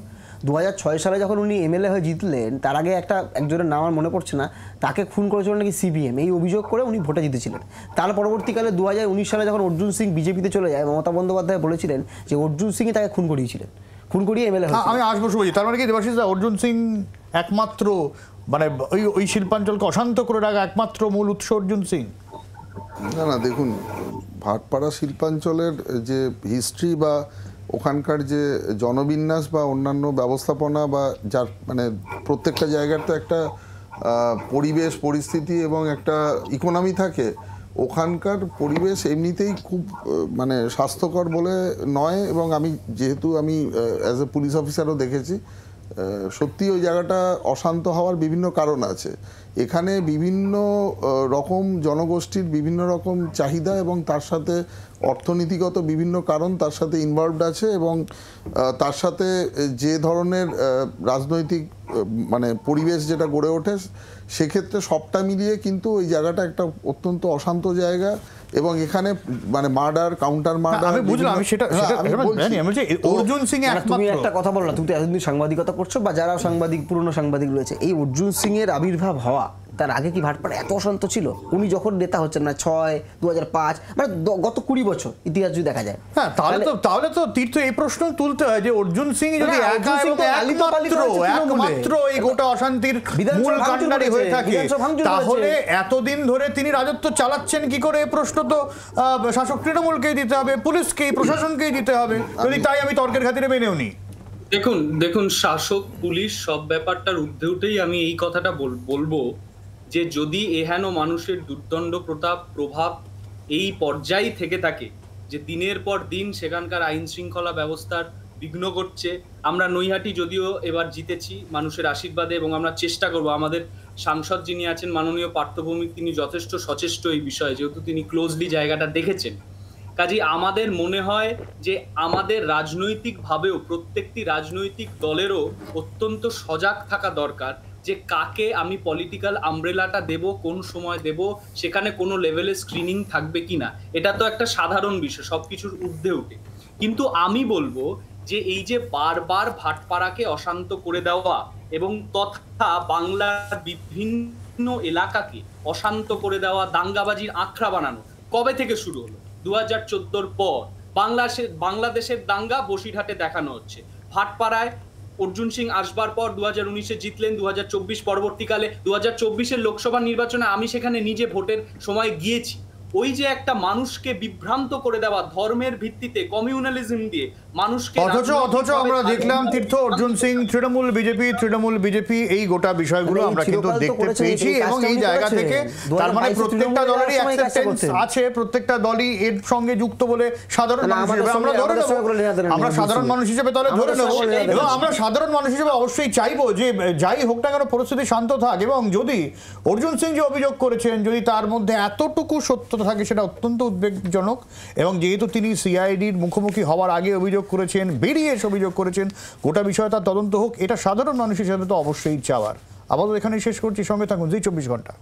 2006 সালে যখন উনি এমএলএ হয়ে জিতলেন, তার আগে একজনের নাম আমার মনে পড়ছে না, তাকে খুন করেছিল নাকি সিপিএম, এই অভিযোগ করে উনি ভোটে জিতেছিলেন। তার পরবর্তীকালে 2019 সালে যখন অর্জুন সিং বিজেপিতে চলে যায়, মমতা বন্দ্যোপাধ্যায় বলেছিলেন যে অর্জুন সিংই তাকে খুন করিয়েছিলেন, খুন করিয়ে এমএলএ হয়েছে। আমি আসবো শুভজিৎ, তার মানে কি দেবাশিস দা অর্জুন সিং একমাত্র মানে ওই শিল্পাঞ্চলকে অশান্ত করে রাখা একমাত্র মূল উৎস অর্জুন সিং? না, দেখুন, ভাটপাড়া শিল্পাঞ্চলের যে হিস্ট্রি বা ওখানকার যে জনবিন্যাস বা অন্যান্য ব্যবস্থাপনা বা যার মানে প্রত্যেকটা জায়গার তো একটা পরিবেশ পরিস্থিতি এবং একটা ইকোনমি থাকে, ওখানকার পরিবেশ এমনিতেই খুব মানে স্বাস্থ্যকর বলে নয়। এবং যেহেতু আমি অ্যাজ এ পুলিশ অফিসারও দেখেছি, সত্যি ওই জায়গাটা অশান্ত হওয়ার বিভিন্ন কারণ আছে। এখানে বিভিন্ন রকম জনগোষ্ঠীর বিভিন্ন রকম চাহিদা এবং তার সাথে অর্থনীতিগত বিভিন্ন কারণ তার সাথে ইনভলভড আছে, এবং তার সাথে যে ধরনের রাজনৈতিক মানে পরিবেশ যেটা গড়ে ওঠে, সেক্ষেত্রে সবটা মিলিয়ে কিন্তু ওই জায়গাটা একটা অত্যন্ত অশান্ত জায়গা। এবং এখানে মানে মার্ডার, কাউন্টার মার্ডার, আমি বুঝলাম, আমি সেটা অর্জুন সিং তুমি একটা কথা বলো না, তুমি তো এতদিন সাংবাদিকতা করছো বা যারা সাংবাদিক পুরনো সাংবাদিক রয়েছে, এই অর্জুন সিং এর আবির্ভাব হওয়া, তার আগে কি ভাটপাড়া এত অশান্ত ছিল? উনি যখন নেতা হচ্ছেন না 6, 2005 মানে গত 20 বছর ইতিহাস যদি দেখা যায়, হ্যাঁ, তাহলে তো তীর্থ এই প্রশ্ন তুলতে হয় যে অর্জুন সিং যদি একমাত্র এই গোটা অশান্তির মূল কাণ্ডারি হয়ে থাকে, তাহলে এতদিন ধরে তিনি রাজত্ব চালাচ্ছেন কি করে? এই প্রশ্ন তো শাসক তৃণমূলকেই দিতে হবে, পুলিশকেই, প্রশাসনকেই দিতে হবে, যদি তাই আমি তর্কের খাতিরে মেনেও নি। দেখুন শাসক পুলিশ সব ব্যাপারটার ঊর্ধ্বে উঠেই আমি এই কথাটা বলবো যে যদি এহেন মানুষের দুর্দণ্ড প্রভাব এই পর্যায়ে থেকে থাকে যে দিনের পর দিন সেখানকার আইন শৃঙ্খলা ব্যবস্থার বিঘ্ন করছে। আমরা নৈহাটি যদিও এবার জিতেছি মানুষের আশীর্বাদে, এবং আমরা চেষ্টা করব, আমাদের সাংসদ যিনি আছেন মাননীয় পার্থ ভৌমিক, তিনি যথেষ্ট সচেষ্ট এই বিষয়ে, যেহেতু তিনি ক্লোজলি জায়গাটা দেখেছেন। কাজেই আমাদের মনে হয় যে আমাদের রাজনৈতিকভাবেও প্রত্যেকটি রাজনৈতিক দলেরও অত্যন্ত সজাগ থাকা দরকার যে কাকে আমি পলিটিক্যাল আমব্রেলাটা দেব, কোন সময় দেব, সেখানে কোনো লেভেলে স্ক্রিনিং থাকবে কিনা। এটা তো একটা সাধারণ বিষয়, সবকিছুর ঊর্ধ্বে উঠে। কিন্তু আমি বলবো যে এই যে বারবার ভাটপাড়াকে অশান্ত করে দেওয়া এবং তথা বাংলার বিভিন্ন এলাকাকে অশান্ত করে দেওয়া, দাঙ্গাবাজির আখড়া বানানো কবে থেকে শুরু হলো? 2014 পর বাংলাদেশের দাঙ্গা বসিরহাটে দেখানো হচ্ছে। ভাটপাড়ায় অর্জুন সিং আসবার পর 2019-এ জিতলেন, 2024 পরবর্তীকালে 2024-এর লোকসভা নির্বাচনে আমি সেখানে নিজে ভোটের সময় গিয়েছি। ওই যে একটা মানুষকে বিভ্রান্ত করে দেওয়া ধর্মের ভিত্তিতে, কমিউনালিজম দিয়ে মানুষকে, অথচ আমরা দেখলাম তীর্থ অর্জুন সিং তৃণমূল বিজেপি এই গোটা বিষয়গুলো আমরা কিন্তু দেখতে পেয়েছি। এবং এই জায়গা থেকে তার মানে প্রত্যেকটা দলেরই অ্যাকসেপ্টেন্স আছে, প্রত্যেকটা দলই এর সঙ্গে যুক্ত বলে সাধারণ মানুষ হিসেবে আমরা ধরে নেব, আমরা সাধারণ মানুষ হিসেবে তাহলে ধরে নেব। এবং আমরা সাধারণ মানুষ হিসেবে অবশ্যই চাইবো যে যাই হোক না কেন পরিস্থিতি শান্ত থাক, এবং যদি অর্জুন সিং যে অভিযোগ করেছেন যদি তার মধ্যে এতটুকু সত্য থাকে সেটা অত্যন্ত উদ্বেগজনক। এবং যেহেতু তিনি সিআইডির মুখোমুখি হওয়ার আগে অভিযোগ করেছেন, বেরিয়ে এসে অভিযোগ করেছেন, গোটা বিষয় তার তদন্ত হোক, এটা সাধারণ মানুষ হিসেবে তো অবশ্যই চাওয়ার। আপাতত এখানেই শেষ করছি, সঙ্গে থাকুন জি 24 ঘন্টা।